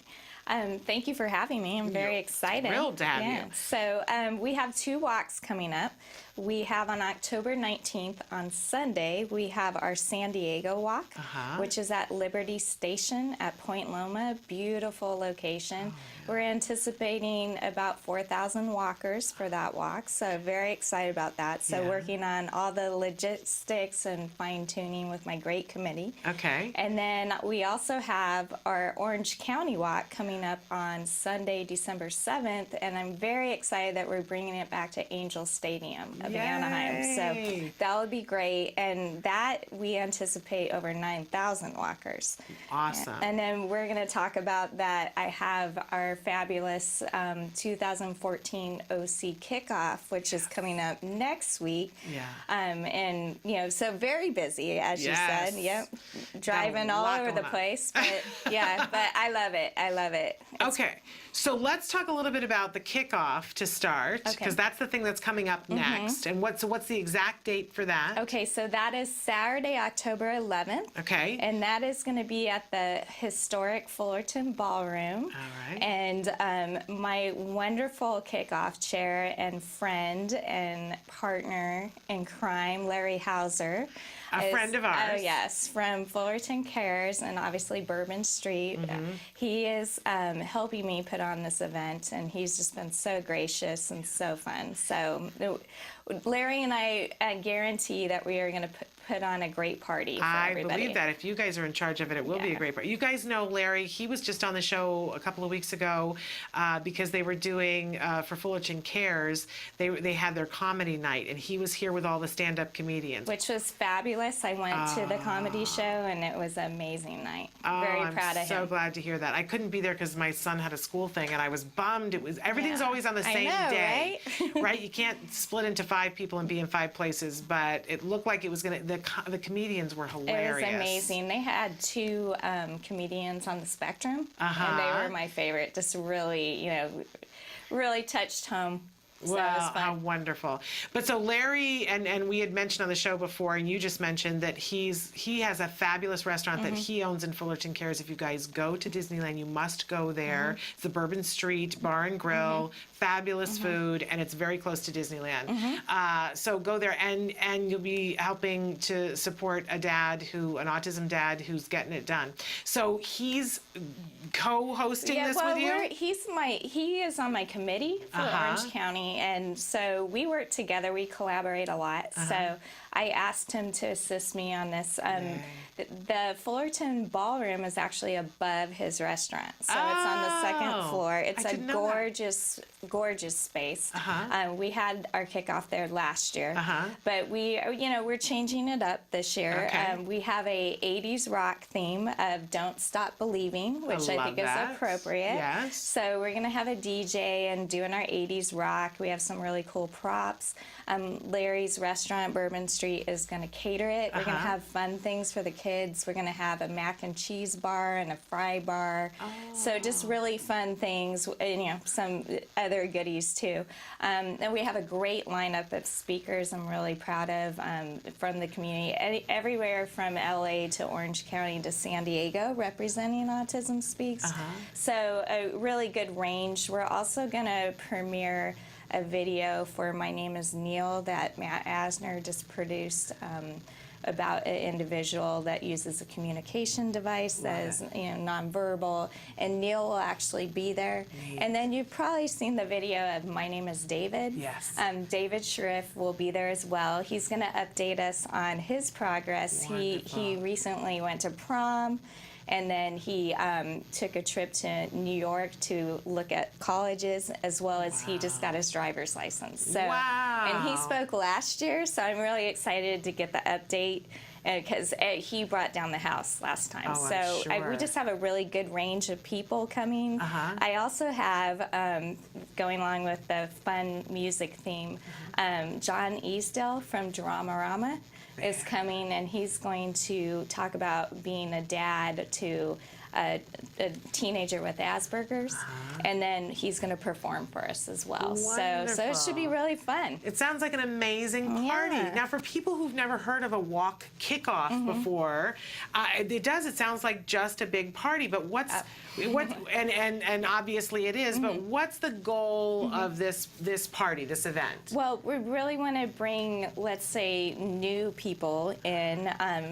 Thank you for having me. I'm very excited. Thrilled to have you. So we have 2 walks coming up. We have on October 19th on Sunday, we have our San Diego walk, which is at Liberty Station at Point Loma. Beautiful location. We're anticipating about 4,000 walkers for that walk, so very excited about that. So working on all the logistics and fine-tuning with my great committee. Okay. And then we also have our Orange County walk coming up on Sunday, December 7th, and I'm very excited that we're bringing it back to Angel Stadium of Anaheim. So that would be great, and that we anticipate over 9,000 walkers. Awesome. And then we're going to talk about that. I have our fabulous 2014 OC kickoff, which is coming up next week. Yeah. And so very busy, as you Yes. said. Yep. Driving all lot over the going on. place, but yeah, but I love it. I love it. Okay, so let's talk a little bit about the kickoff to start, because that's the thing that's coming up next. And what's the exact date for that? Okay, so that is Saturday, October 11th. Okay. And that is going to be at the historic Fullerton Ballroom. All right. And my wonderful kickoff chair and friend and partner in crime, Larry Hauser. A friend of ours. Oh, yes, from Fullerton Cares and obviously Bourbon Street. He is helping me put on this event, and he's just been so gracious and so fun. So Larry and I guarantee that we are going to put on a great party for everybody. I believe that. If you guys are in charge of it, it will be a great party. You guys know Larry. He was just on the show a couple of weeks ago because they were doing, for Fullerton Cares, they had their comedy night, and he was here with all the stand-up comedians. Which was fabulous. I went to the comedy show, and it was an amazing night. Very proud of him. I'm so glad to hear that. I couldn't be there because my son had a school thing, and I was bummed. Everything's always on the same day, right? You can't split into 5 people and be in 5 places, but it looked like it was going to, the comedians were hilarious. It was amazing. They had 2 comedians on the spectrum, and they were my favorite. Just really, really touched home. So Well, it was fun. how wonderful. But so Larry, and we had mentioned on the show before, and you just mentioned that he has a fabulous restaurant that he owns in Fullerton Cares. If you guys go to Disneyland, you must go there. It's the Bourbon Street Bar and Grill. Fabulous food, and it's very close to Disneyland. So go there, and you'll be helping to support an autism dad who's getting it done. So he's co-hosting this with you? He is on my committee for Orange County, and so we work together. We collaborate a lot. So I asked him to assist me on this. The Fullerton Ballroom is actually above his restaurant, so it's on the second floor. It's a gorgeous space. We had our kickoff there last year, but we're changing it up this year. We have a 80s rock theme of "Don't Stop Believing," which I think is appropriate. Yes. So we're gonna have a DJ and doing our 80s rock. We have some really cool props. Larry's Restaurant, Bourbon Street, is gonna cater it. We're gonna have fun things for the kids. We're gonna have a mac and cheese bar and a fry bar. So just really fun things, and some other goodies too. And we have a great lineup of speakers I'm really proud of from the community, everywhere from LA to Orange County to San Diego, representing Autism Speaks. So a really good range. We're also gonna premiere a video for My Name is Neil that Matt Asner just produced about an individual that uses a communication device that is nonverbal, and Neil will actually be there. And then you've probably seen the video of My Name is David. Yes. David Sheriff will be there as well. He's going to update us on his progress. He recently went to prom. And then he took a trip to New York to look at colleges, as well as he just got his driver's license. So, and he spoke last year, so I'm really excited to get the update because he brought down the house last time. We just have a really good range of people coming. I also have, going along with the fun music theme, John Easdale from Dramarama is coming, and he's going to talk about being a dad to a teenager with Asperger's, and then he's going to perform for us as well. So it should be really fun. It sounds like an amazing party. Now, for people who've never heard of a walk kickoff before, it sounds like just a big party. But and obviously it is. But what's the goal of this party, this event? Well, we really want to bring, let's say, new people in,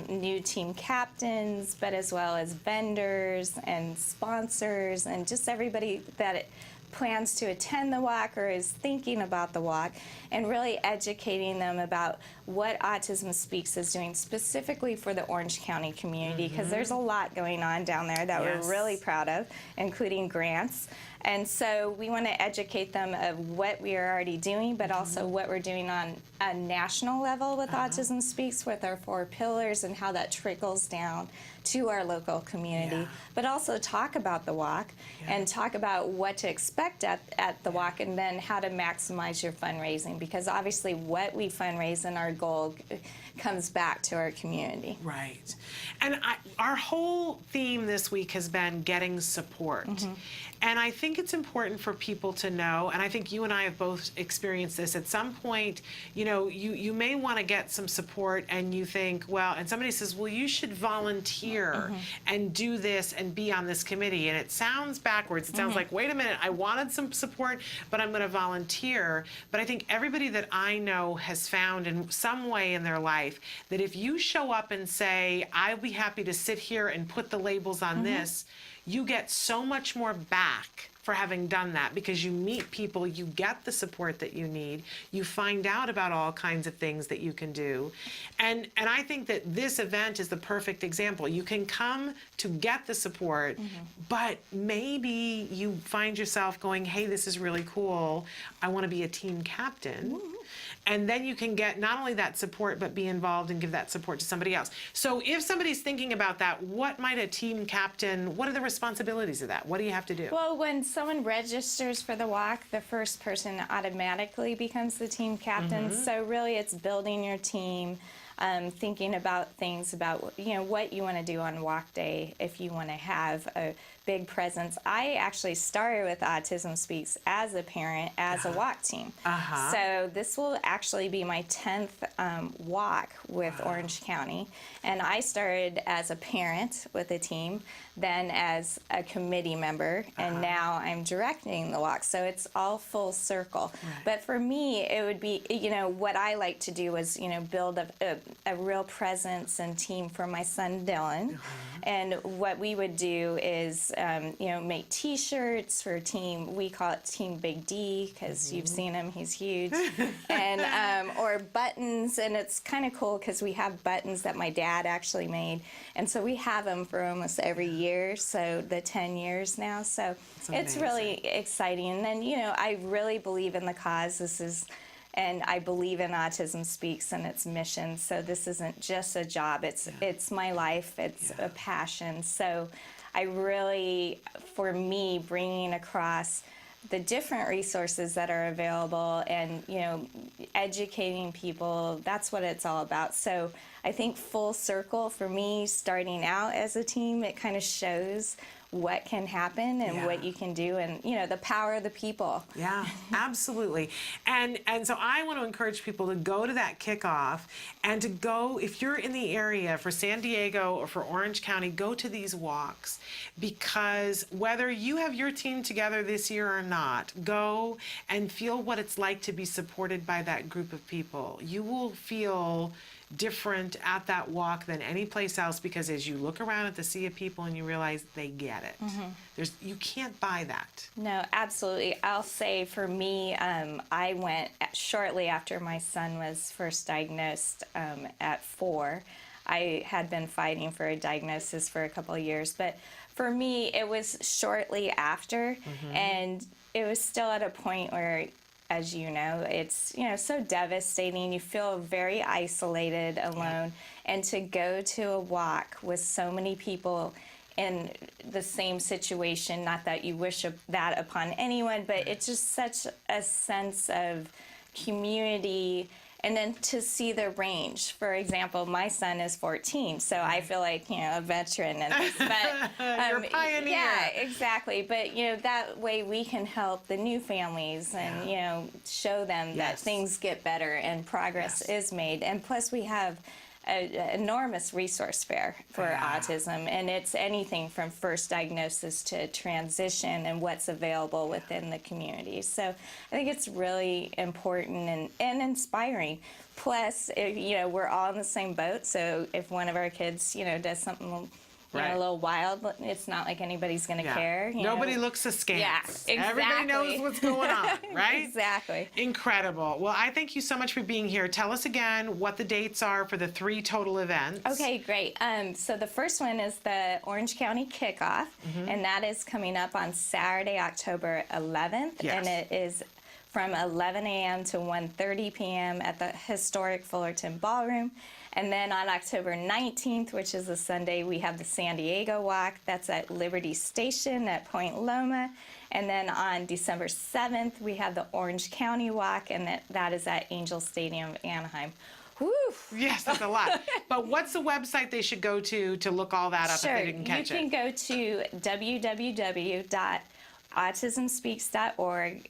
new team captains, but as well as vendors and sponsors and just everybody that plans to attend the walk or is thinking about the walk, and really educating them about what Autism Speaks is doing specifically for the Orange County community, because there's a lot going on down there that we're really proud of, including grants. And so we want to educate them of what we are already doing, but also what we're doing on a national level with Autism Speaks, with our 4 pillars, and how that trickles down to our local community. But also talk about the walk and talk about what to expect at the walk, and then how to maximize your fundraising, because obviously what we fundraise and our goal comes back to our community. Right. And our whole theme this week has been getting support. And I think it's important for people to know, and I think you and I have both experienced this at some point, you may want to get some support, and you think, well, and somebody says, well, you should volunteer and do this and be on this committee. And it sounds backwards. It sounds like, wait a minute, I wanted some support, but I'm going to volunteer. But I think everybody that I know has found in some way in their life that if you show up and say, I'll be happy to sit here and put the labels on this, you get so much more back for having done that, because you meet people, you get the support that you need, you find out about all kinds of things that you can do. And I think that this event is the perfect example. You can come to get the support, but maybe you find yourself going, hey, this is really cool, I want to be a team captain. And then you can get not only that support, but be involved and give that support to somebody else. So if somebody's thinking about that, what might a team captain, what are the responsibilities of that? What do you have to do? Well, when someone registers for the walk, the first person automatically becomes the team captain. So really it's building your team, thinking about things about, what you want to do on walk day if you want to have a big presence. I actually started with Autism Speaks as a parent, as a walk team. So this will actually be my 10th walk with Orange County. And I started as a parent with a team, then as a committee member, and now I'm directing the walk. So it's all full circle. But for me, it would be, what I like to do is, build a real presence and team for my son Dylan. And what we would do is, make T-shirts for team. We call it Team Big D because you've seen him; he's huge. And or buttons, and it's kind of cool because we have buttons that my dad actually made, and so we have them for almost every year. So the 10 years now. So it's really exciting. And then I really believe in the cause. And I believe in Autism Speaks and its mission. So this isn't just a job. It's my life. It's a passion. So I really, for me, bringing across the different resources that are available and, educating people, that's what it's all about. So I think full circle for me, starting out as a team, it kind of shows what can happen and what you can do, and the power of the people. Yeah, absolutely. And so I want to encourage people to go to that kickoff and to go, if you're in the area for San Diego or for Orange County, go to these walks, because whether you have your team together this year or not, go and feel what it's like to be supported by that group of people. You will feel different at that walk than any place else, because as you look around at the sea of people and you realize they get it. You can't buy that. No, absolutely. I'll say for me, I went shortly after my son was first diagnosed at 4. I had been fighting for a diagnosis for a couple of years, but for me it was shortly after, and it was still at a point where, as you know, it's so devastating. You feel very isolated, alone, and to go to a walk with so many people in the same situation, not that you wish that upon anyone, but it's just such a sense of community. And then to see the range. For example, my son is 14, so I feel like, a veteran in this. But, you're a pioneer. Yeah, exactly. But, that way we can help the new families and, show them that things get better and progress is made. And plus we have an enormous resource fair for autism, and it's anything from first diagnosis to transition and what's available within the community. So I think it's really important and inspiring. Plus, we're all in the same boat, so if one of our kids, does something a little wild, it's not like anybody's going to care. Nobody looks askance. Yeah, exactly. Everybody knows what's going on, right? Exactly. Incredible. Well, I thank you so much for being here. Tell us again what the dates are for the 3 total events. Okay, great. So the first one is the Orange County Kickoff, and that is coming up on Saturday, October 11th, and it is from 11 a.m. to 1:30 p.m. at the historic Fullerton Ballroom. And then on October 19th, which is a Sunday, we have the San Diego Walk. That's at Liberty Station at Point Loma. And then on December 7th, we have the Orange County Walk, and that is at Angel Stadium, Anaheim. Woo! Yes, that's a lot. But what's the website they should go to look all that up if they didn't catch it? You can go to www.autismspeaks.org/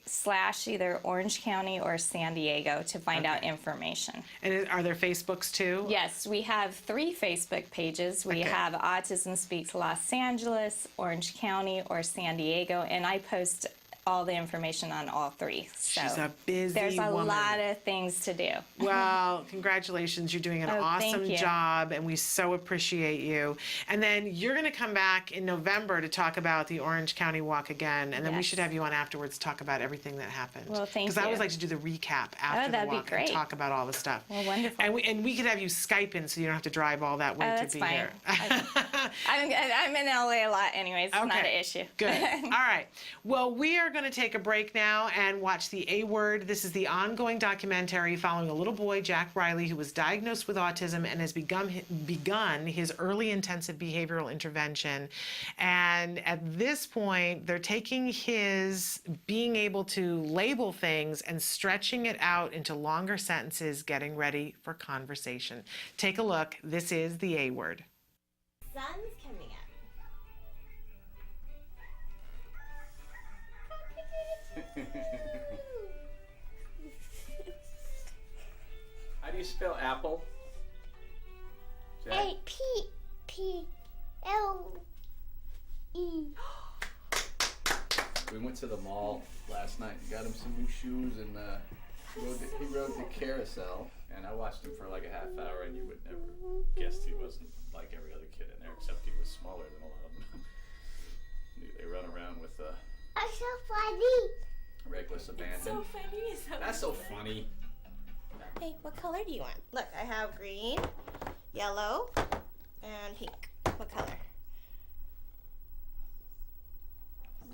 either Orange County or San Diego to find out information. And are there Facebooks too? Yes, we have 3 Facebook pages. We have Autism Speaks Los Angeles, Orange County, or San Diego, and I post all the information on all 3. So she's a busy there's a woman. lot of things to do. Well, congratulations. You're doing an awesome job, and we so appreciate you. And then you're going to come back in November to talk about the Orange County Walk again, and then we should have you on afterwards to talk about everything that happened. Well, thank you. Because I always like to do the recap after the walk and talk about all the stuff. Well, wonderful. And we could have you Skype in so you don't have to drive all that way to be here. I'm in LA a lot anyways. It's not an issue. Good. All right. Well, we are going to take a break now and watch The A Word. This is the ongoing documentary following a little boy, Jack Riley, who was diagnosed with autism and has begun his early intensive behavioral intervention. And at this point, they're taking his being able to label things and stretching it out into longer sentences, getting ready for conversation. Take a look. This is The A Word. Sun's coming up. How do you spell apple? Jack? A-P-P-L-E. We went to the mall last night and got him some new shoes, and He rode the carousel, and I watched him for like a half hour, and you would never guess he wasn't like every other kid in there, except he was smaller than a lot of them. They run around with That's so funny. reckless abandon. So funny. That's so funny. Hey, what color do you want? Look, I have green, yellow, and pink. What color?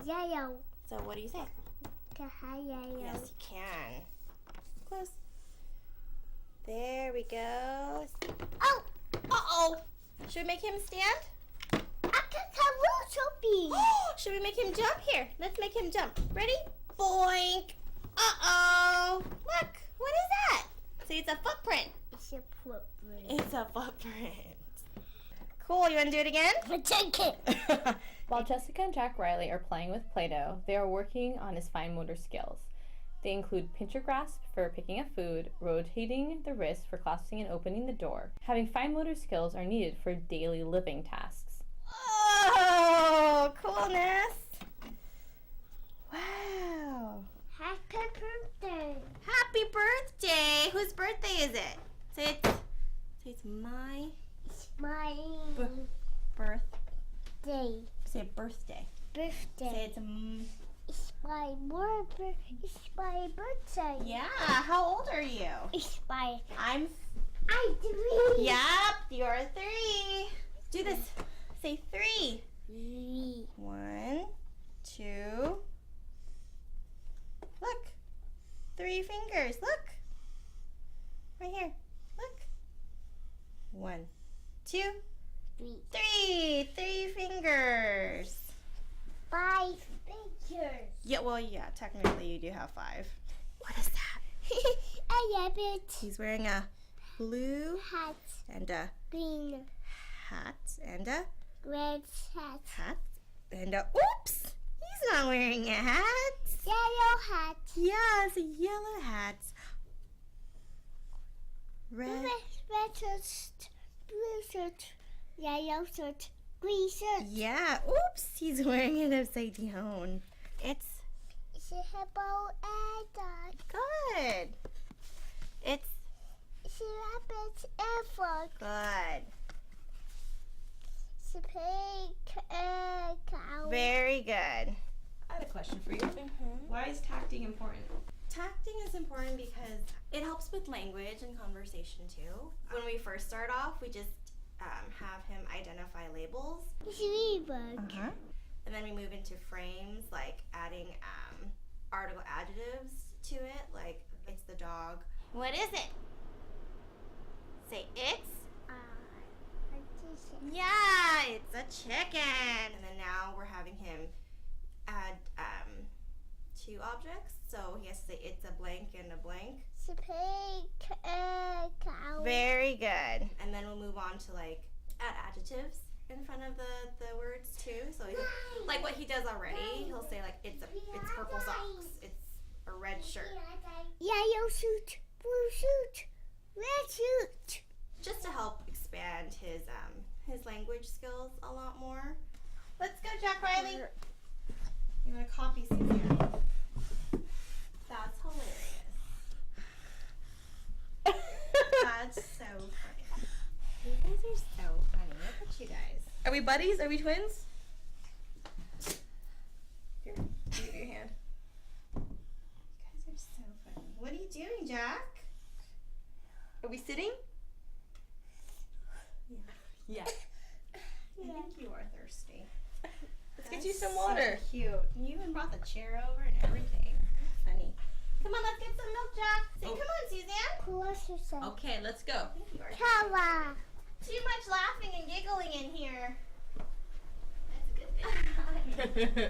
Yellow. So what do you say? Yellow. Yes, you can. Close. There we go. Oh! Uh-oh! Should we make him stand? Should we make him jump? Here, let's make him jump. Ready? Boink! Uh-oh! Look! What is that? See, it's a footprint. It's a footprint. It's a footprint. Cool, you want to do it again? Take it. While Jessica and Jack Riley are playing with Play-Doh, they are working on his fine motor skills. They include pincher grasp for picking up food, rotating the wrist for clasping and opening the door. Having fine motor skills are needed for daily living tasks. Oh, coolness. Wow. Happy birthday. Happy birthday. Whose birthday is it? Say it's my It's my birthday. Say birthday. birthday. Say It's my birthday. It's my birthday. yeah. How old are you? It's my. I'm 3. Yep, you're 3. Do this. Say 3. 3. 1, 2. Look. 3 fingers. Look. Right here. Look. 1, 2, 3. 3 fingers. 5 pictures. Yeah, well, yeah, technically you do have 5. What is that? I love it. He's wearing a blue Hat. and a Green. hat and a Red hat. hat and a oops! He's not wearing a hat. Yellow hat. Yeah, it's a yellow hat. Red. Red shirt. Blue shirt. Yellow shirt. Green shirt. Yeah, oops! He's wearing it upside down. It's a hippo and dog. good. It's a rabbit and frog. good. It's a pig and cow. Very good. I have a question for you. Why is tacting important? Tacting is important because it helps with language and conversation too. When we first start off, we just have him identify labels. It's a ladybug. And then we move into frames, like adding article adjectives to it, like it's the dog. What is it? Say it's. Yeah, it's a chicken. And then now we're having him add 2 objects. So he has to say it's a blank and a blank. It's a pig and cow. Very good. And then we'll move on to like add adjectives in front of the words too. So he, like what he does already, he'll say like it's purple socks. It's a red shirt. Yellow suit. Blue suit. Red suit. Just to help expand his language skills a lot more. Let's go, Jack Riley. You want to copy Susan? That's hilarious. That's so funny. You guys are so funny. Look at you guys. Are we buddies? Are we twins? Here, give me your hand. You guys are so funny. What are you doing, Jack? Are we sitting? Yeah. I think you are thirsty. Let's get you some water. So cute. You even brought the chair over and everything. Funny. Come on, let's get some milk, Jack. Say, come on, Suzanne. Close yourself. Okay, let's go. Cow. Too much laughing and giggling in here. That's a good thing.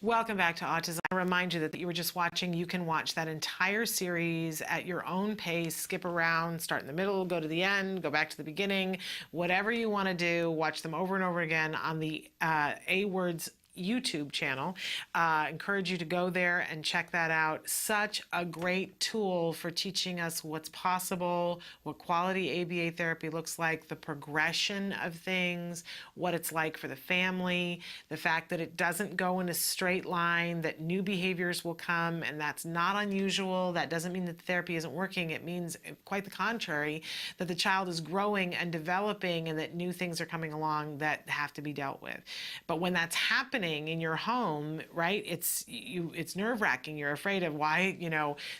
Welcome back to Autism. I remind you that you were just watching. You can watch that entire series at your own pace, skip around, start in the middle, go to the end, go back to the beginning, whatever you want to do. Watch them over and over again on the A Words YouTube channel. Encourage you to go there and check that out. Such a great tool for teaching us what's possible, what quality ABA therapy looks like, the progression of things, what it's like for the family, the fact that it doesn't go in a straight line, that new behaviors will come, and that's not unusual. That doesn't mean that the therapy isn't working. It means quite the contrary, that the child is growing and developing and that new things are coming along that have to be dealt with. But when that's happening in your home, right, it's nerve-wracking. You're afraid of why,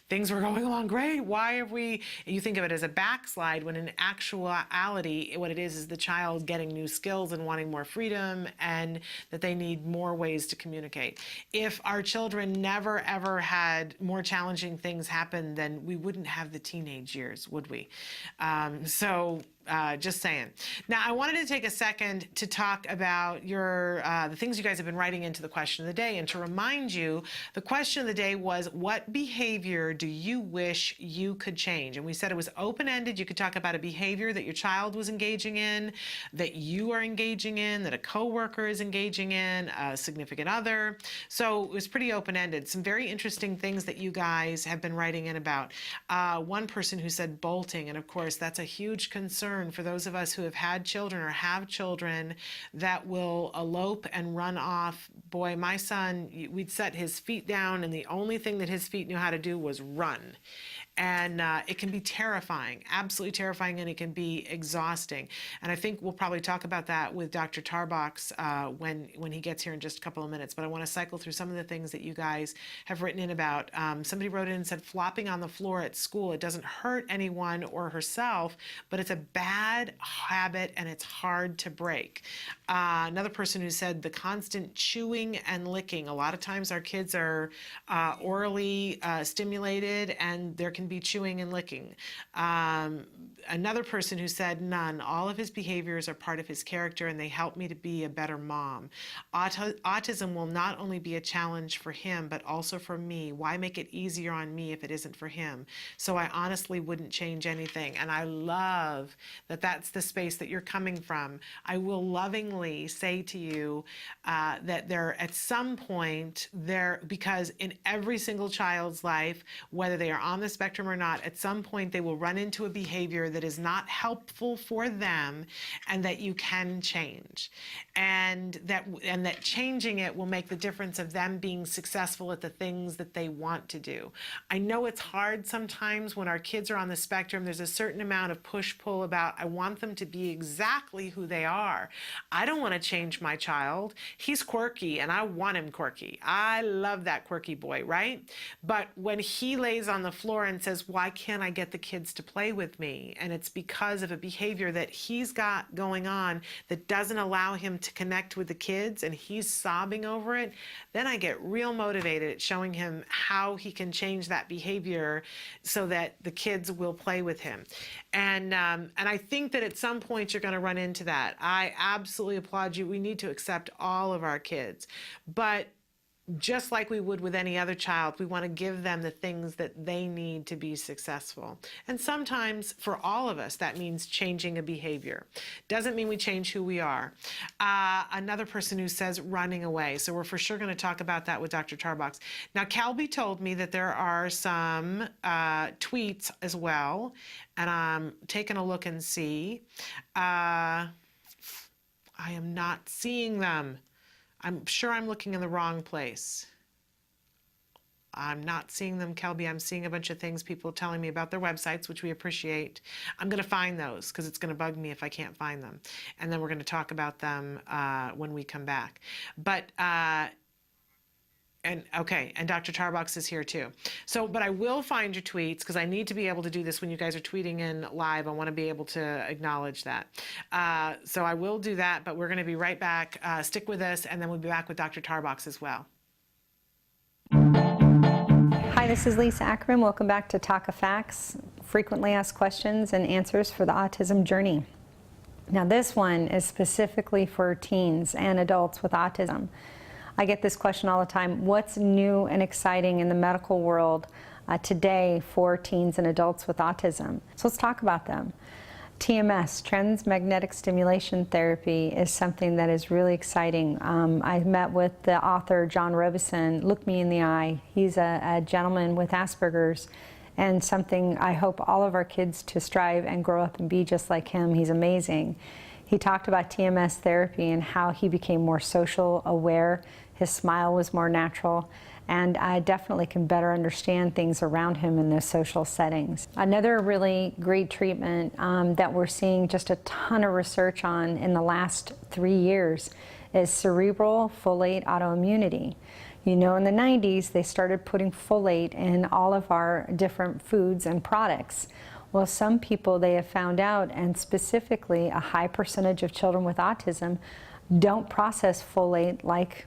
things were going along great. Why have you think of it as a backslide, when in actuality, what it is the child getting new skills and wanting more freedom, and that they need more ways to communicate. If our children never ever had more challenging things happen, then we wouldn't have the teenage years, would we? Just saying. Now, I wanted to take a second to talk about the things you guys have been writing into the question of the day, and to remind you, the question of the day was, what behavior do you wish you could change? And we said it was open-ended. You could talk about a behavior that your child was engaging in, that you are engaging in, that a coworker is engaging in, a significant other. So it was pretty open-ended. Some very interesting things that you guys have been writing in about. One person who said bolting, and of course, that's a huge concern for those of us who have had children or have children that will elope and run off. Boy, my son, we'd set his feet down, and the only thing that his feet knew how to do was run. And it can be terrifying, absolutely terrifying, and it can be exhausting. And I think we'll probably talk about that with Dr. Tarbox when he gets here in just a couple of minutes. But I want to cycle through some of the things that you guys have written in about. Somebody wrote in and said, flopping on the floor at school. It doesn't hurt anyone or herself, but it's a bad habit and it's hard to break. Another person who said the constant chewing and licking. A lot of times our kids are orally stimulated, and there can be chewing and licking. Another person who said none. All of his behaviors are part of his character, and they help me to be a better mom. Autism will not only be a challenge for him, but also for me. Why make it easier on me if it isn't for him? So I honestly wouldn't change anything. And I love that that's the space that you're coming from. I will lovingly say to you that there, at some point, because in every single child's life, whether they are on the spectrum or not, at some point they will run into a behavior that is not helpful for them, and that you can change. And that changing it will make the difference of them being successful at the things that they want to do. I know it's hard sometimes when our kids are on the spectrum. There's a certain amount of push-pull about, I want them to be exactly who they are. I don't want to change my child. He's quirky, and I want him quirky. I love that quirky boy, right? But when he lays on the floor and says, why can't I get the kids to play with me? And it's because of a behavior that he's got going on that doesn't allow him to connect with the kids, and he's sobbing over it, then I get real motivated at showing him how he can change that behavior so that the kids will play with him. And I think that at some point you're going to run into that. I absolutely applaud you. We need to accept all of our kids. But just like we would with any other child, we want to give them the things that they need to be successful. And sometimes, for all of us, that means changing a behavior. Doesn't mean we change who we are. Another person who says running away. So we're for sure going to talk about that with Dr. Tarbox. Now, Kelby told me that there are some tweets as well, and I'm taking a look and see. I am not seeing them. I'm sure I'm looking in the wrong place. I'm not seeing them, Kelby. I'm seeing a bunch of things, people telling me about their websites, which we appreciate. I'm going to find those because it's going to bug me if I can't find them. And then we're going to talk about them when we come back. But and Dr. Tarbox is here too. So, but I will find your tweets because I need to be able to do this when you guys are tweeting in live. I want to be able to acknowledge that. So I will do that, but we're going to be right back. Stick with us, and then we'll be back with Dr. Tarbox as well. Hi, this is Lisa Ackerman. Welcome back to Talk of Facts, frequently asked questions and answers for the autism journey. Now, this one is specifically for teens and adults with autism. I get this question all the time. What's new and exciting in the medical world today for teens and adults with autism? So let's talk about them. TMS, transmagnetic stimulation therapy, is something that is really exciting. I met with the author John Robeson. Look me in the eye. He's a gentleman with Asperger's, and something I hope all of our kids to strive and grow up and be just like him. He's amazing. He talked about TMS therapy and how he became more social aware. His smile was more natural, and I definitely can better understand things around him in those social settings. Another really great treatment that we're seeing just a ton of research on in the last 3 years is cerebral folate autoimmunity. You know, in the 90s, they started putting folate in all of our different foods and products. Well, some people, they have found out, and specifically a high percentage of children with autism don't process folate like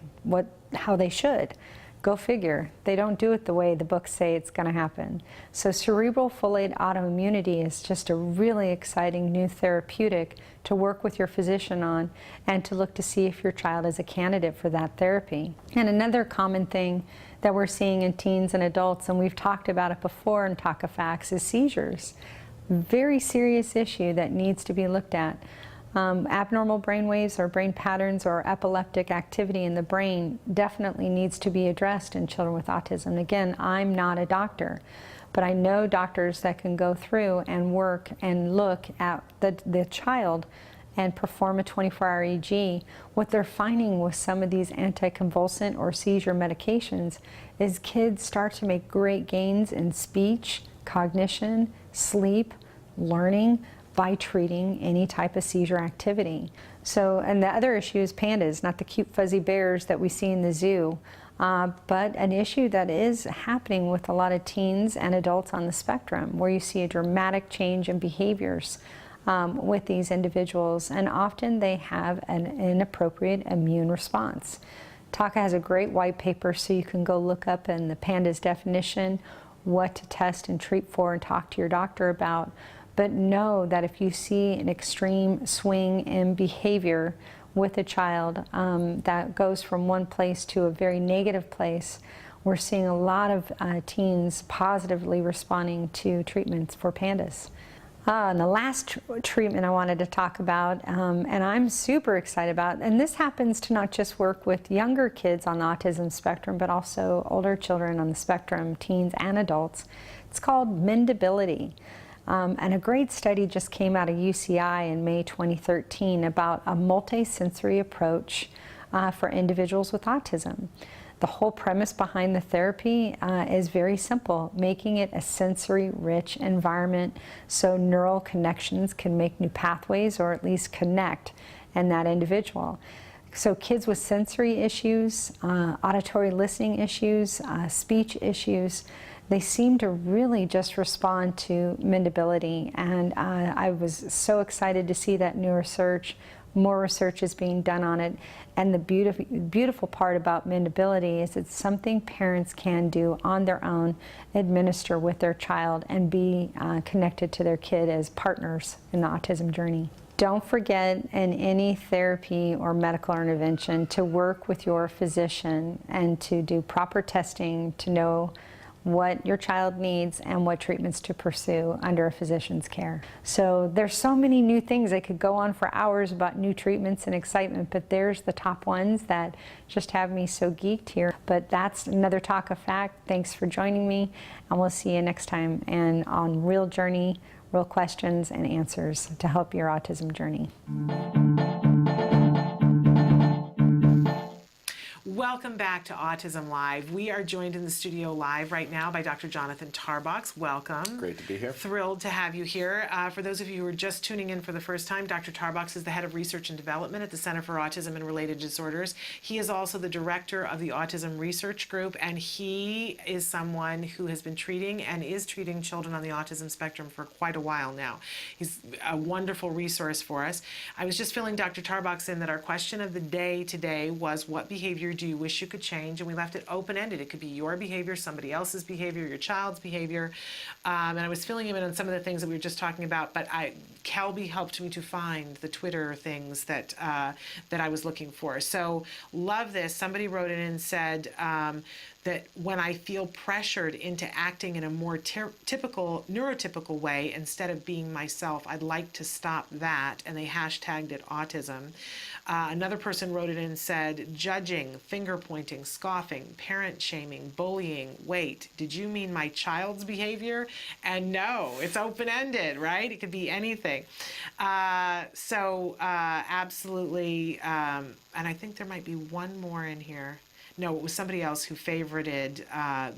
how they should. Go figure. They don't do it the way the books say it's going to happen. So cerebral folate autoimmunity is just a really exciting new therapeutic to work with your physician on and to look to see if your child is a candidate for that therapy. And another common thing that we're seeing in teens and adults, and we've talked about it before in Talk of Facts, is seizures. Very serious issue that needs to be looked at. Abnormal brain waves or brain patterns or epileptic activity in the brain definitely needs to be addressed in children with autism. Again, I'm not a doctor, but I know doctors that can go through and work and look at the child and perform a 24-hour EEG. What they're finding with some of these anticonvulsant or seizure medications is kids start to make great gains in speech, cognition, sleep, learning, by treating any type of seizure activity. So, and the other issue is pandas, not the cute fuzzy bears that we see in the zoo, but an issue that is happening with a lot of teens and adults on the spectrum, where you see a dramatic change in behaviors with these individuals, and often they have an inappropriate immune response. TACA has a great white paper, so you can go look up in the pandas definition what to test and treat for and talk to your doctor about. But know that if you see an extreme swing in behavior with a child that goes from one place to a very negative place, we're seeing a lot of teens positively responding to treatments for pandas. And the last treatment I wanted to talk about, and I'm super excited about, and this happens to not just work with younger kids on the autism spectrum, but also older children on the spectrum, teens and adults. It's called mendability. And a great study just came out of UCI in May 2013 about a multi-sensory approach for individuals with autism. The whole premise behind the therapy is very simple, making it a sensory-rich environment so neural connections can make new pathways or at least connect in that individual. So kids with sensory issues, auditory listening issues, speech issues, they seem to really just respond to mendability, and I was so excited to see that new research. More research is being done on it, and the beautiful part about mendability is it's something parents can do on their own, administer with their child, and be connected to their kid as partners in the autism journey. Don't forget in any therapy or medical intervention to work with your physician and to do proper testing to know what your child needs and what treatments to pursue under a physician's care. So there's so many new things. I could go on for hours about new treatments and excitement, but there's the top ones that just have me so geeked here. But that's another Talk of Fact. Thanks for joining me, and we'll see you next time and on Real Journey, Real Questions and Answers to help your autism journey. Welcome back to Autism Live. We are joined in the studio live right now by Dr. Jonathan Tarbox. Welcome. Great to be here. Thrilled to have you here. For those of you who are just tuning in for the first time, Dr. Tarbox is the head of research and development at the Center for Autism and Related Disorders. He is also the director of the Autism Research Group, and he is someone who has been treating and is treating children on the autism spectrum for quite a while now. He's a wonderful resource for us. I was just filling Dr. Tarbox in that our question of the day today was, what behavior do you wish you could change? And we left it open-ended. It could be your behavior, somebody else's behavior, your child's behavior. And I was filling him in on some of the things that we were just talking about, but Kelby helped me to find the Twitter things that that I was looking for. So love this. Somebody wrote in and said that when I feel pressured into acting in a more neurotypical way instead of being myself, I'd like to stop that, and they hashtagged it autism. Another person wrote it in and said, judging, finger pointing, scoffing, parent shaming, bullying. Wait, did you mean my child's behavior? And no, it's open-ended, right? It could be anything. Absolutely, and I think there might be one more in here. No, it was somebody else who favorited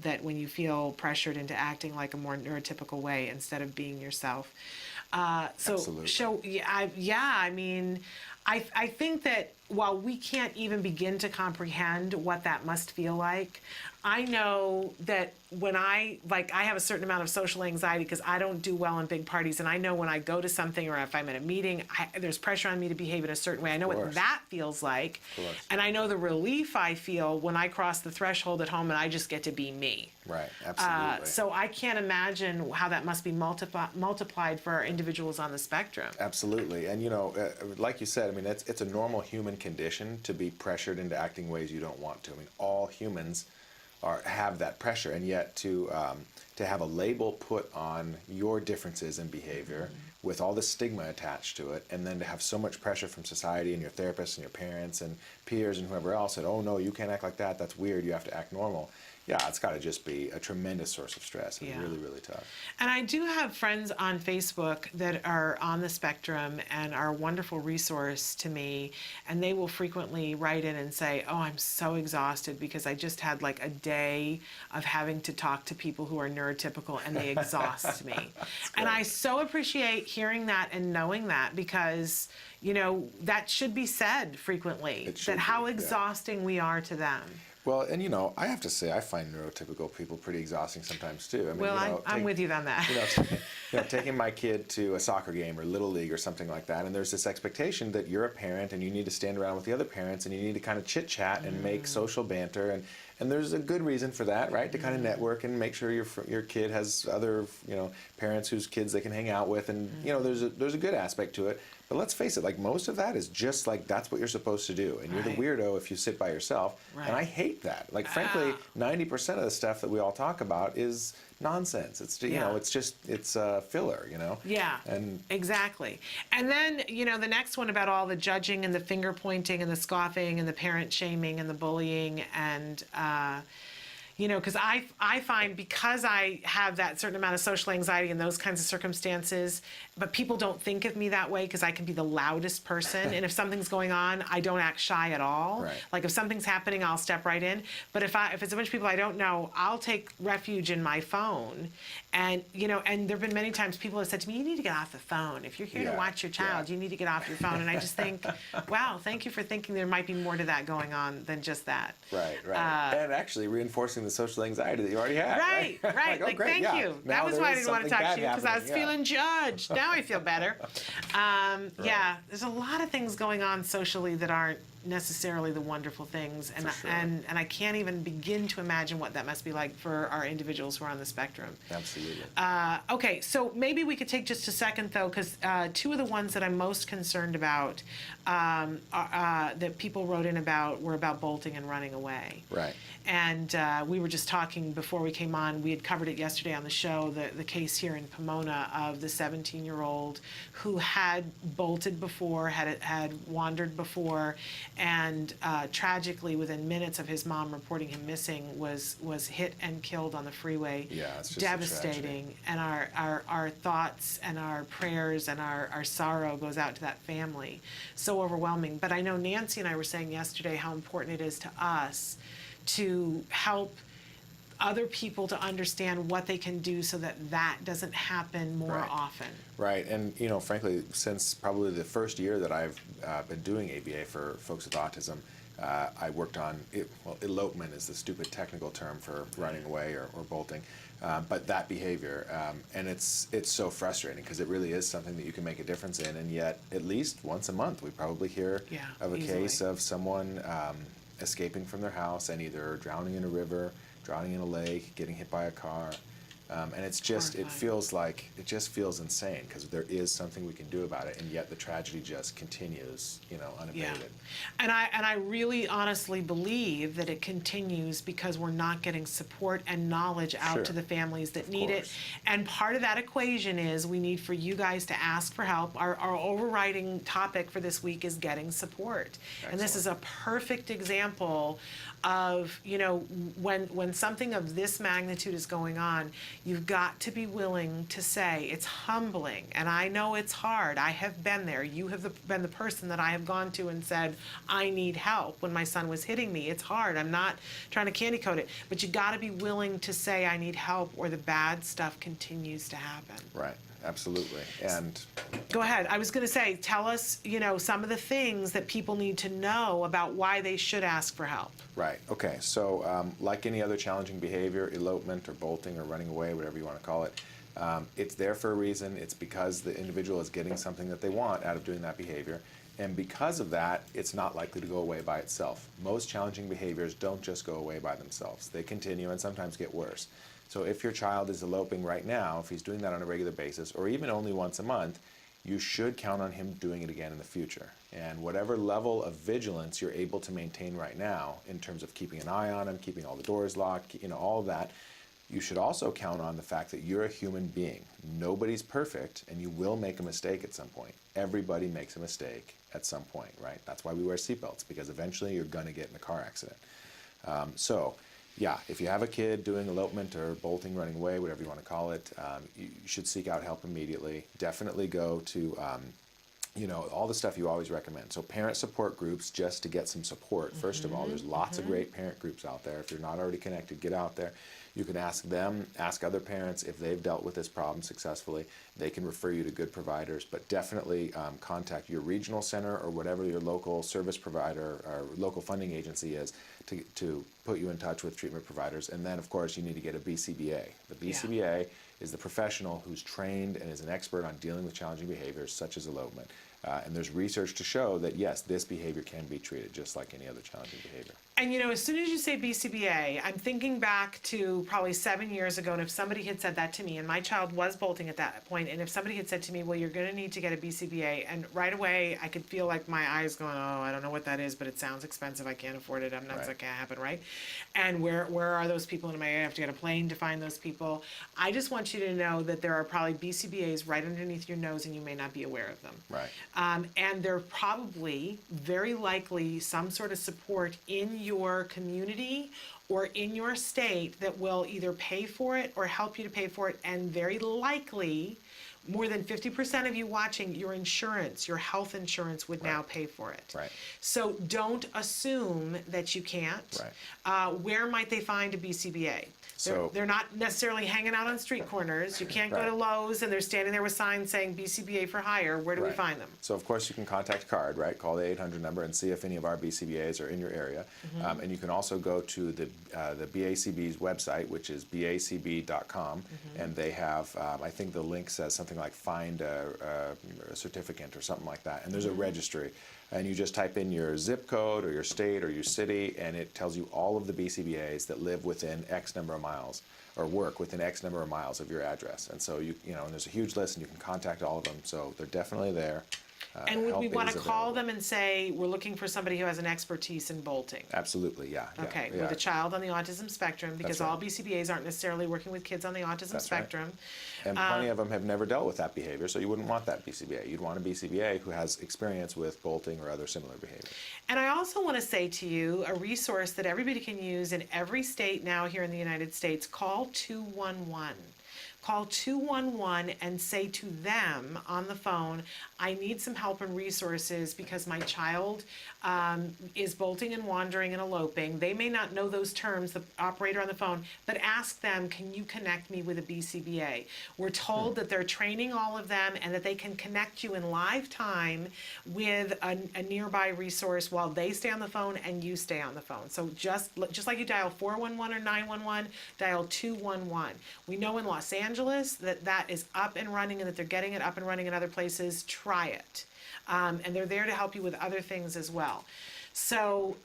that when you feel pressured into acting like a more neurotypical way instead of being yourself. Absolutely. I mean, I think that while we can't even begin to comprehend what that must feel like, I know that when I have a certain amount of social anxiety because I don't do well in big parties, and I know when I go to something or if I'm at a meeting, there's pressure on me to behave in a certain way. I know what that feels like, and I know the relief I feel when I cross the threshold at home and I just get to be me. Right, absolutely. So I can't imagine how that must be multiplied for our individuals on the spectrum. Absolutely, and like you said, I mean, it's a normal human condition to be pressured into acting ways you don't want to. I mean, all humans have that pressure, and yet to have a label put on your differences in behavior with all the stigma attached to it, and then to have so much pressure from society and your therapists and your parents and peers and whoever else said, oh no, you can't act like that, that's weird, you have to act normal. Yeah, it's got to just be a tremendous source of stress and really, really tough. And I do have friends on Facebook that are on the spectrum and are a wonderful resource to me, and they will frequently write in and say, oh, I'm so exhausted because I just had like a day of having to talk to people who are neurotypical, and they exhaust me. And I so appreciate hearing that and knowing that, because that should be said frequently, that how exhausting we are to them. Well, and I have to say, I find neurotypical people pretty exhausting sometimes too. I mean, I'm with you on that. Taking my kid to a soccer game or Little League or something like that, and there's this expectation that you're a parent and you need to stand around with the other parents and you need to kind of chit-chat and make social banter, and there's a good reason for that, right? To kind of network and make sure your kid has other parents whose kids they can hang out with, and there's a good aspect to it. But let's face it, like most of that is just like that's what you're supposed to do, and you're the weirdo if you sit by yourself. And I hate that. Like frankly, 90% of the stuff that we all talk about is nonsense. It's it's filler. Yeah. And exactly. And then the next one about all the judging and the finger pointing and the scoffing and the parent shaming and the bullying and. Because I find, because I have that certain amount of social anxiety in those kinds of circumstances, but people don't think of me that way because I can be the loudest person. And if something's going on, I don't act shy at all. Right. Like if something's happening, I'll step right in. But if it's a bunch of people I don't know, I'll take refuge in my phone. And, and there have been many times people have said to me, you need to get off the phone. If you're here to watch your child, you need to get off your phone. And I just think, wow, thank you for thinking there might be more to that going on than just that. Right. And actually reinforcing the social anxiety that you already had. Right. Like great, thank you. That was why I didn't want to talk to you, because I was feeling judged. Now I feel better. Yeah, there's a lot of things going on socially that aren't necessarily the wonderful things, and I can't even begin to imagine what that must be like for our individuals who are on the spectrum. Absolutely. Okay, so maybe we could take just a second though, because two of the ones that I'm most concerned about that people wrote in about were about bolting and running away. Right. And we were just talking before we came on, we had covered it yesterday on the show, the case here in Pomona of the 17-year-old who had bolted before, had wandered before, and tragically within minutes of his mom reporting him missing was hit and killed on the freeway. Yeah, it's just devastating. And our thoughts and our prayers and our sorrow goes out to that family. So overwhelming. But I know Nancy and I were saying yesterday how important it is to us to help other people to understand what they can do so that doesn't happen more often. Right, and frankly, since probably the first year that I've been doing ABA for folks with autism, I worked on, elopement is the stupid technical term for running away or bolting, but that behavior, and it's so frustrating because it really is something that you can make a difference in, and yet at least once a month we probably hear of a case of someone escaping from their house and either drowning in a river, drowning in a lake, getting hit by a car. And it's just, it just feels insane because there is something we can do about it, and yet the tragedy just continues, unabated. And I really honestly believe that it continues because we're not getting support and knowledge out to the families that need it. And part of that equation is we need for you guys to ask for help. Our overriding topic for this week is getting support. Excellent. And this is a perfect example of, when something of this magnitude is going on, you've got to be willing to say, it's humbling, and I know it's hard. I have been there. You have been the person that I have gone to and said, I need help when my son was hitting me. It's hard. I'm not trying to candy coat it, but you got to be willing to say, I need help, or the bad stuff continues to happen. Right. Absolutely. And go ahead. I was going to say, tell us, some of the things that people need to know about why they should ask for help. Right. Okay. So like any other challenging behavior, elopement or bolting or running away, whatever you want to call it, it's there for a reason. It's because the individual is getting something that they want out of doing that behavior. And because of that, it's not likely to go away by itself. Most challenging behaviors don't just go away by themselves. They continue and sometimes get worse. So if your child is eloping right now, if he's doing that on a regular basis, or even only once a month, you should count on him doing it again in the future. And whatever level of vigilance you're able to maintain right now, in terms of keeping an eye on him, keeping all the doors locked, all of that, you should also count on the fact that you're a human being. Nobody's perfect, and you will make a mistake at some point. Everybody makes a mistake at some point, right? That's why we wear seatbelts, because eventually you're going to get in a car accident. Yeah, if you have a kid doing elopement or bolting, running away, whatever you want to call it, you should seek out help immediately. Definitely go to, all the stuff you always recommend. So parent support groups, just to get some support. First of all, there's lots of great parent groups out there. If you're not already connected, get out there. You can ask them, ask other parents if they've dealt with this problem successfully. They can refer you to good providers, but definitely contact your regional center or whatever your local service provider or local funding agency is to put you in touch with treatment providers. And then, of course, you need to get a BCBA. The BCBA is the professional who's trained and is an expert on dealing with challenging behaviors such as elopement. And there's research to show that, yes, this behavior can be treated just like any other challenging behavior. And as soon as you say BCBA, I'm thinking back to probably 7 years ago, and if somebody had said that to me, and my child was bolting at that point, and if somebody had said to me, well, you're going to need to get a BCBA, and right away I could feel like my eyes going, oh, I don't know what that is, but it sounds expensive, I can't afford it, I'm not going to happen, right? And where are those people, and am I going to have to get a plane to find those people? I just want you to know that there are probably BCBAs right underneath your nose, and you may not be aware of them. Right. And there are probably, very likely, some sort of support in your community or in your state that will either pay for it or help you to pay for it, and very likely, more than 50% of you watching, your insurance, your health insurance would now pay for it. Right. So don't assume that you can't. Right. Where might they find a BCBA? They're not necessarily hanging out on street corners. You can't go to Lowe's and they're standing there with signs saying BCBA for hire. Where do we find them? So, of course, you can contact CARD, right? Call the 800 number and see if any of our BCBAs are in your area. And you can also go to the BACB's website, which is bacb.com, and they have, I think the link says something like find a certificate or something like that. And there's a registry. And you just type in your zip code or your state or your city, and it tells you all of the BCBAs that live within X number of miles or work within X number of miles of your address. And so and there's a huge list, and you can contact all of them. So they're definitely there. And would we want to call them and say, we're looking for somebody who has an expertise in bolting? Absolutely, yeah. Okay, with a child on the autism spectrum, because all BCBAs aren't necessarily working with kids on the autism spectrum. And plenty of them have never dealt with that behavior, so you wouldn't want that BCBA. You'd want a BCBA who has experience with bolting or other similar behavior. And I also want to say to you, a resource that everybody can use in every state now here in the United States, call 211. Call 211 and say to them on the phone, I need some help and resources because my child is bolting and wandering and eloping. They may not know those terms, the operator on the phone, but ask them, can you connect me with a BCBA? We're told that they're training all of them and that they can connect you in live time with a nearby resource while they stay on the phone and you stay on the phone. So just like you dial 411 or 911, dial 211. We know in Los Angeles that is up and running and that they're getting it up and running in other places. Try it. And they're there to help you with other things as well. So,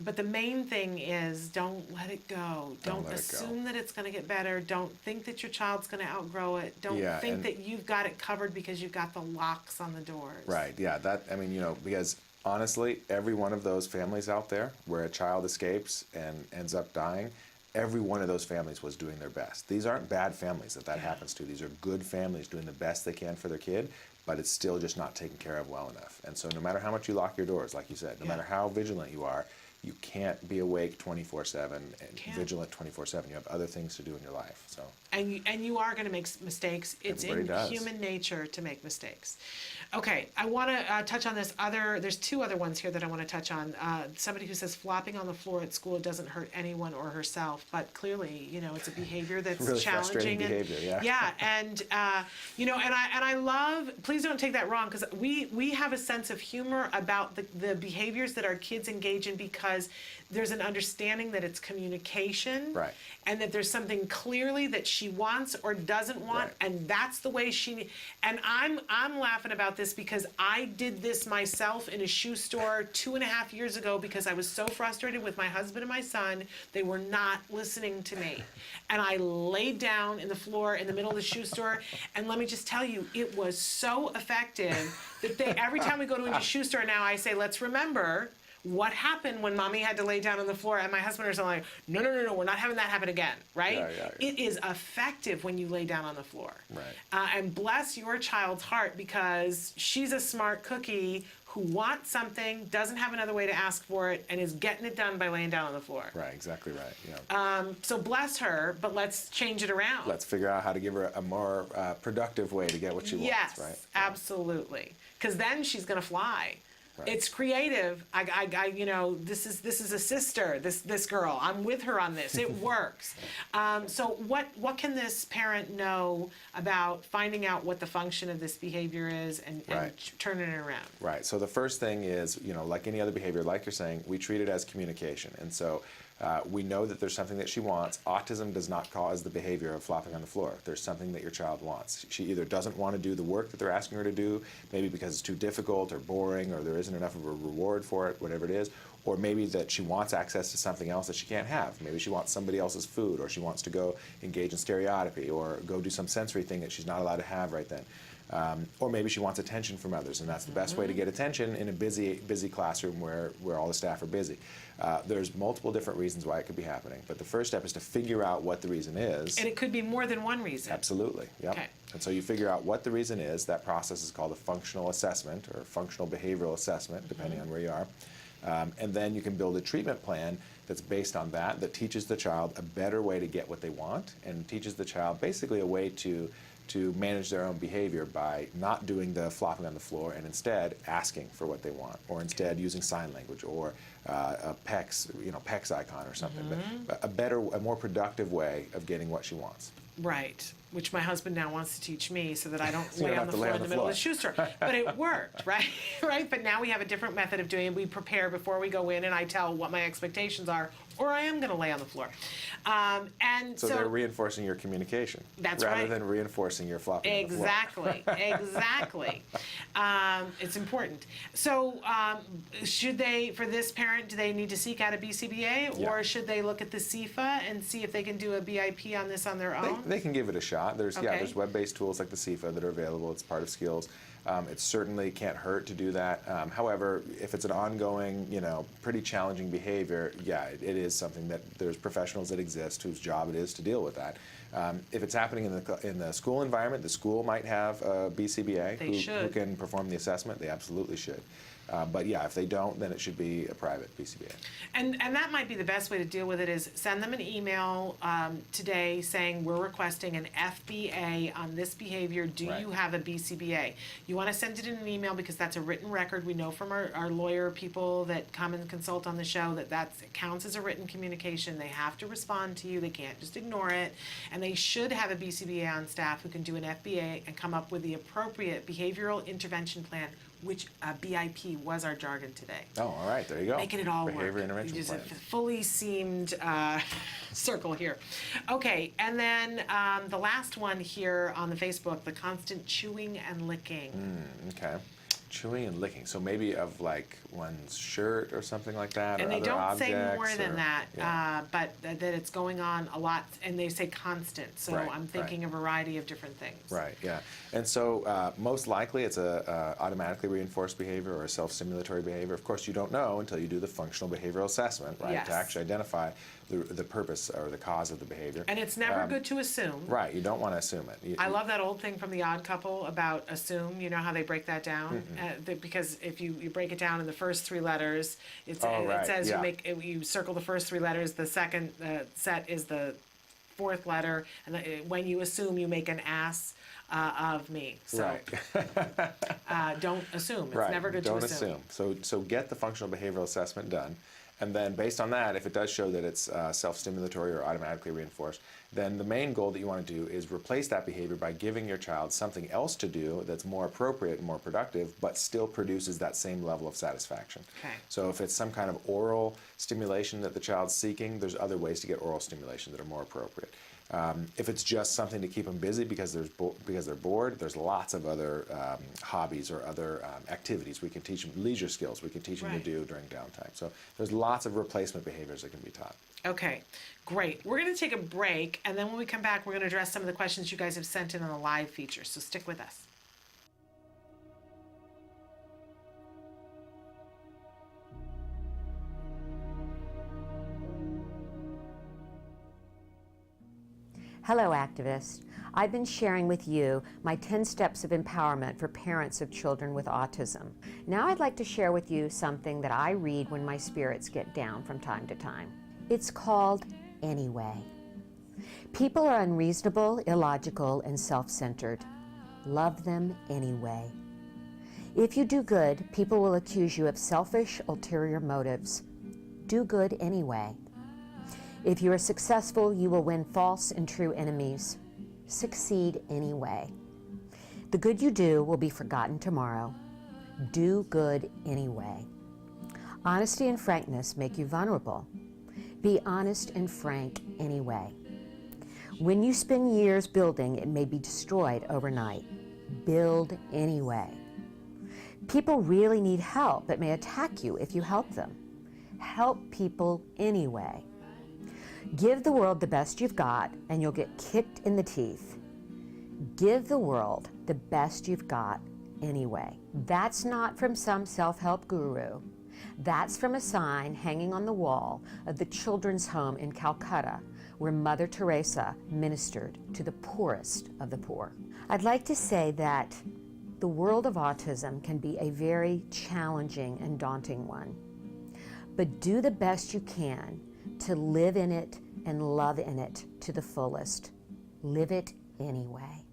but the main thing is don't let it go. Don't let it go. assume that it's going to get better. Don't think that your child's going to outgrow it. Don't Yeah, think and- that you've got it covered because you've got the locks on the doors. Right, yeah, because honestly, every one of those families out there where a child escapes and ends up dying, every one of those families was doing their best. These aren't bad families that happens to. These are good families doing the best they can for their kid, but it's still just not taken care of well enough. And so no matter how much you lock your doors, like you said, no matter how vigilant you are, you can't be awake 24/7 and vigilant 24/7. You have other things to do in your life. So. And you are going to make mistakes. It's Everybody in does. human nature to make mistakes. Okay, I want to touch on this there's two other ones here that I want to touch on. Somebody who says flopping on the floor at school doesn't hurt anyone or herself, but clearly, it's a behavior that's Really challenging. frustrating behavior, yeah. Yeah, and I love, please don't take that wrong, because we have a sense of humor about the behaviors that our kids engage in, because there's an understanding that it's communication, Right. and that there's something clearly that she wants or doesn't want, and that's the way and I'm laughing about this because I did this myself in a shoe store 2.5 years ago because I was so frustrated with my husband and my son. They were not listening to me. And I laid down in the floor in the middle of the shoe store, and let me just tell you, it was so effective that every time we go to a shoe store now, I say, let's remember what happened when mommy had to lay down on the floor, and my husband was like, no, we're not having that happen again, right? Yeah. It is effective when you lay down on the floor. Right. And bless your child's heart, because she's a smart cookie who wants something, doesn't have another way to ask for it, and is getting it done by laying down on the floor. Right, exactly right. Yeah. So bless her, but let's change it around. Let's figure out how to give her a more productive way to get what she Yes, wants, right? absolutely. Because then she's going to fly. Right. It's creative. This is a sister. This girl. I'm with her on this. It works. So what can this parent know about finding out what the function of this behavior is and turning it around? Right. So the first thing is, like any other behavior, like you're saying, we treat it as communication, and so. We know that there's something that she wants. Autism does not cause the behavior of flopping on the floor. There's something that your child wants. She either doesn't want to do the work that they're asking her to do, maybe because it's too difficult or boring or there isn't enough of a reward for it, whatever it is, or maybe that she wants access to something else that she can't have. Maybe she wants somebody else's food, or she wants to go engage in stereotypy or go do some sensory thing that she's not allowed to have right then. Or maybe she wants attention from others, and that's the best way to get attention in a busy classroom where all the staff are busy. There's multiple different reasons why it could be happening, but the first step is to figure out what the reason is. And it could be more than one reason. Absolutely, yep. Okay. And so you figure out what the reason is. That process is called a functional assessment or functional behavioral assessment, depending on where you are. And then you can build a treatment plan that's based on that teaches the child a better way to get what they want, and teaches the child basically a way to manage their own behavior by not doing the flopping on the floor and instead asking for what they want, or instead using sign language or a PEX icon or something. But a more productive way of getting what she wants. Right, which my husband now wants to teach me so that I don't So you lay don't on have the to lay floor on in the the middle of floor. the shoe store. But it worked, right? Right. But now we have a different method of doing it. We prepare before we go in, and I tell what my expectations are, or I am going to lay on the floor. And So they're reinforcing your communication. That's rather right. than reinforcing your flopping on the floor. Exactly. It's important. So for this parent, do they need to seek out a BCBA, or should they look at the CIFA and see if they can do a BIP on this on their own? They can give it a shot. There's Okay. there's web-based tools like the CIFA that are available. It's part of skills. It certainly can't hurt to do that. However, if it's an ongoing, pretty challenging behavior, it is something that there's professionals that exist whose job it is to deal with that. If it's happening in the school environment, the school might have a BCBA who can perform the assessment. They absolutely should. But if they don't, then it should be a private BCBA. And that might be the best way to deal with it, is send them an email today saying we're requesting an FBA on this behavior. Do you have a BCBA? You want to send it in an email because that's a written record. We know from our lawyer people that come and consult on the show that counts as a written communication. They have to respond to you. They can't just ignore it. And they should have a BCBA on staff who can do an FBA and come up with the appropriate behavioral intervention plan, which BIP was our jargon today. Oh, all right, there you go. Making it all Behavior work. intervention Just plan. a fully seamed circle here. Okay, and then the last one here on the Facebook, the constant chewing and licking. Okay. Chewing and licking. So maybe of like one's shirt or something like that, And or they other don't objects. say more than or- that, yeah. but that it's going on a lot, and they say constant. So Right, I'm thinking a variety of different things. Right, yeah. And so most likely it's a automatically reinforced behavior or a self-stimulatory behavior. Of course, you don't know until you do the functional behavioral assessment, right, Yes. to actually identify the purpose or the cause of the behavior. And it's never good to assume. Right, you don't want to assume it. I love that old thing from The Odd Couple about assume. You know how they break that down? Because if you break it down in the first three letters, it says you circle the first three letters. The second set is the fourth letter, and when you assume, you make an ass of me. So don't assume. It's never good to assume. Don't assume. So get the functional behavioral assessment done. And then based on that, if it does show that it's self-stimulatory or automatically reinforced, then the main goal that you want to do is replace that behavior by giving your child something else to do that's more appropriate and more productive, but still produces that same level of satisfaction. Okay. So if it's some kind of oral stimulation that the child's seeking, there's other ways to get oral stimulation that are more appropriate. If it's just something to keep them busy because they're bored, there's lots of other hobbies or other activities we can teach them, leisure skills we can teach them to do during downtime. So there's lots of replacement behaviors that can be taught. Okay, great. We're going to take a break, and then when we come back, we're going to address some of the questions you guys have sent in on the live feature. So stick with us. Hello, activists. I've been sharing with you my 10 steps of empowerment for parents of children with autism. Now I'd like to share with you something that I read when my spirits get down from time to time. It's called Anyway. People are unreasonable, illogical, and self-centered. Love them anyway. If you do good, people will accuse you of selfish, ulterior motives. Do good anyway. If you are successful, you will win false and true enemies. Succeed anyway. The good you do will be forgotten tomorrow. Do good anyway. Honesty and frankness make you vulnerable. Be honest and frank anyway. When you spend years building, it may be destroyed overnight. Build anyway. People really need help but may attack you if you help them. Help people anyway. Give the world the best you've got and you'll get kicked in the teeth. Give the world the best you've got anyway. That's not from some self-help guru. That's from a sign hanging on the wall of the children's home in Calcutta where Mother Teresa ministered to the poorest of the poor. I'd like to say that the world of autism can be a very challenging and daunting one. But do the best you can to live in it and love in it to the fullest. Live it anyway.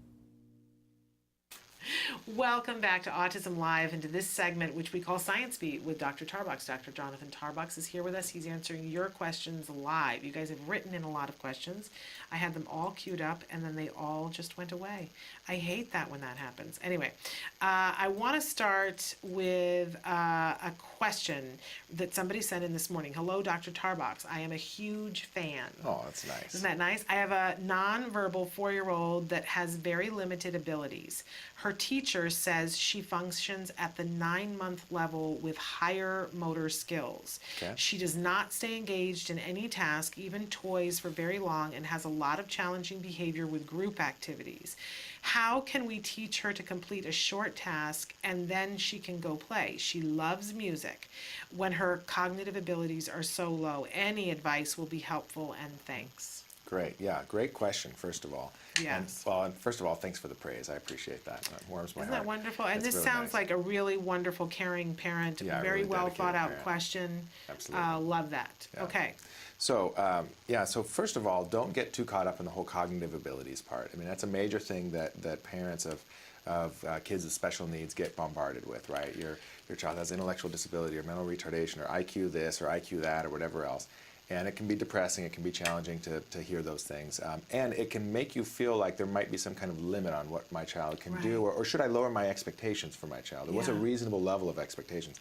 Welcome back to Autism Live and to this segment, which we call Science Beat with Dr. Tarbox. Dr. Jonathan Tarbox is here with us. He's answering your questions live. You guys have written in a lot of questions. I had them all queued up, and then they all just went away. I hate that when that happens. Anyway, I want to start with a question that somebody sent in this morning. Hello, Dr. Tarbox. I am a huge fan. Oh, that's nice. Isn't that nice? I have a nonverbal 4-year-old that has very limited abilities. Her teacher says she functions at the 9-month level with higher motor skills. Okay. She does not stay engaged in any task, even toys, for very long, and has a lot of challenging behavior with group activities. How can we teach her to complete a short task and then she can go play? She loves music when her cognitive abilities are so low. Any advice will be helpful, and thanks. Great, yeah, great question, first of all. Yes. And first of all, thanks for the praise. I appreciate that. It warms my Isn't heart. that wonderful? And That's this really sounds nice. like a really wonderful, caring parent. Yeah, Very really well dedicated thought out parent. question. Absolutely. Love that. Yeah. Okay. So, so first of all, don't get too caught up in the whole cognitive abilities part. I mean, that's a major thing that parents of kids with special needs get bombarded with, right? Your child has intellectual disability or mental retardation or IQ this or IQ that or whatever else. And it can be depressing, it can be challenging to hear those things. And it can make you feel like there might be some kind of limit on what my child can do, or should I lower my expectations for my child? What's a reasonable level of expectations?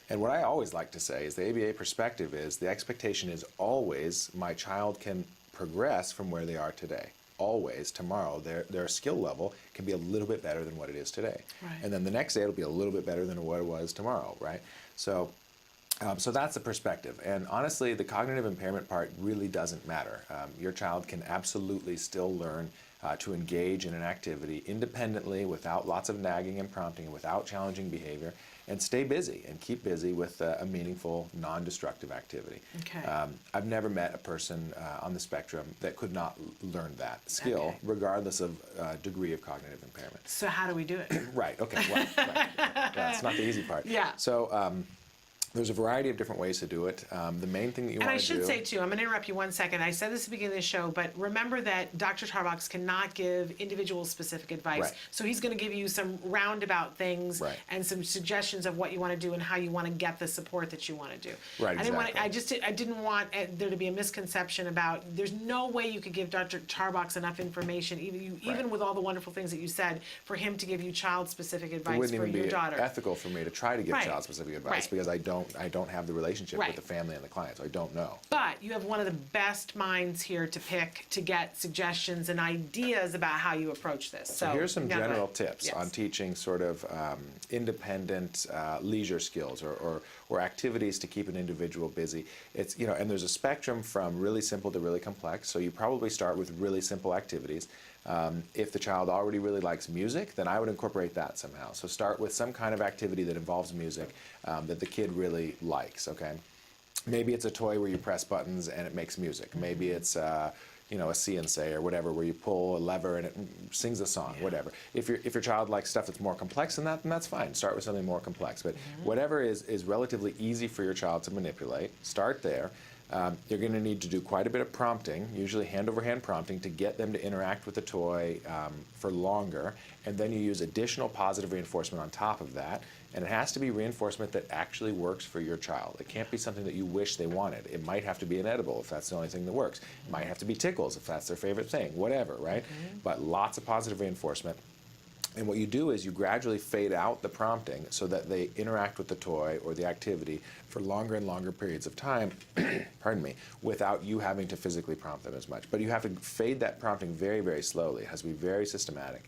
And what I always like to say is the ABA perspective is the expectation is always my child can progress from where they are today. always tomorrow their skill level can be a little bit better than what it is today. Right. And then the next day it'll be a little bit better than what it was tomorrow, right? So that's the perspective. And honestly, the cognitive impairment part really doesn't matter. Your child can absolutely still learn to engage in an activity independently, without lots of nagging and prompting, without challenging behavior, and stay busy and keep busy with a meaningful, non-destructive activity. Okay. I've never met a person on the spectrum that could not learn that skill, regardless of degree of cognitive impairment. So how do we do it? Right, okay, well, right. That's not the easy part. Yeah. So there's a variety of different ways to do it. The main thing that you And want I to do... should say, too, I'm going to interrupt you one second. I said this at the beginning of the show, but remember that Dr. Tarbox cannot give individual-specific advice. Right. So he's going to give you some roundabout things and some suggestions of what you want to do and how you want to get the support that you want to do. Right, I didn't want there to be a misconception about, there's no way you could give Dr. Tarbox enough information, even with all the wonderful things that you said, for him to give you child-specific advice for your daughter. It wouldn't even be ethical for me to try to give Right. child-specific advice Right. because I don't have the relationship Right. with the family and the client, so I don't know. But you have one of the best minds here to pick to get suggestions and ideas about how you approach this. So here's some go general ahead. tips Yes. on teaching sort of independent leisure skills or activities to keep an individual busy. It's, and there's a spectrum from really simple to really complex, so you probably start with really simple activities. If the child already really likes music, then I would incorporate that somehow. So start with some kind of activity that involves music that the kid really likes, okay? Maybe it's a toy where you press buttons and it makes music. Maybe it's a CNC or whatever, where you pull a lever and it sings a song, whatever. If your child likes stuff that's more complex than that, then that's fine. Start with something more complex. But whatever is relatively easy for your child to manipulate, start there. You're going to need to do quite a bit of prompting, usually hand-over-hand prompting, to get them to interact with the toy for longer, and then you use additional positive reinforcement on top of that, and it has to be reinforcement that actually works for your child. It can't be something that you wish they wanted. It might have to be an edible if that's the only thing that works. It might have to be tickles if that's their favorite thing, whatever, right? But lots of positive reinforcement. And what you do is you gradually fade out the prompting so that they interact with the toy or the activity for longer and longer periods of time, pardon me, without you having to physically prompt them as much. But you have to fade that prompting very, very slowly. It has to be very systematic.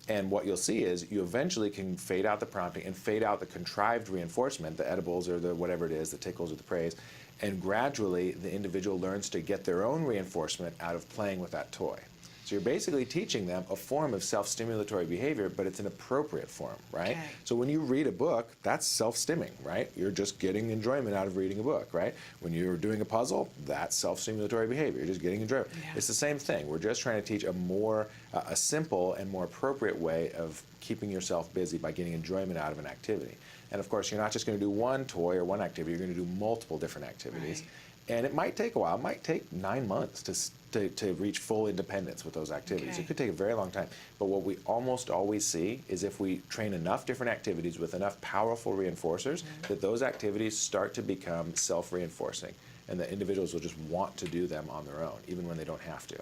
And what you'll see is you eventually can fade out the prompting and fade out the contrived reinforcement, the edibles or the whatever it is, the tickles or the praise, and gradually the individual learns to get their own reinforcement out of playing with that toy. So you're basically teaching them a form of self-stimulatory behavior, but it's an appropriate form, right? Okay. So when you read a book, that's self-stimming, right? You're just getting enjoyment out of reading a book, right? When you're doing a puzzle, that's self-stimulatory behavior. You're just getting enjoyment. Yeah. It's the same thing. We're just trying to teach a simple and more appropriate way of keeping yourself busy by getting enjoyment out of an activity. And of course, you're not just going to do one toy or one activity. You're going to do multiple different activities. Right. And it might take a while. It might take 9 months to reach full independence with those activities. Okay. It could take a very long time. But what we almost always see is if we train enough different activities with enough powerful reinforcers, that those activities start to become self-reinforcing, and the individuals will just want to do them on their own, even when they don't have to.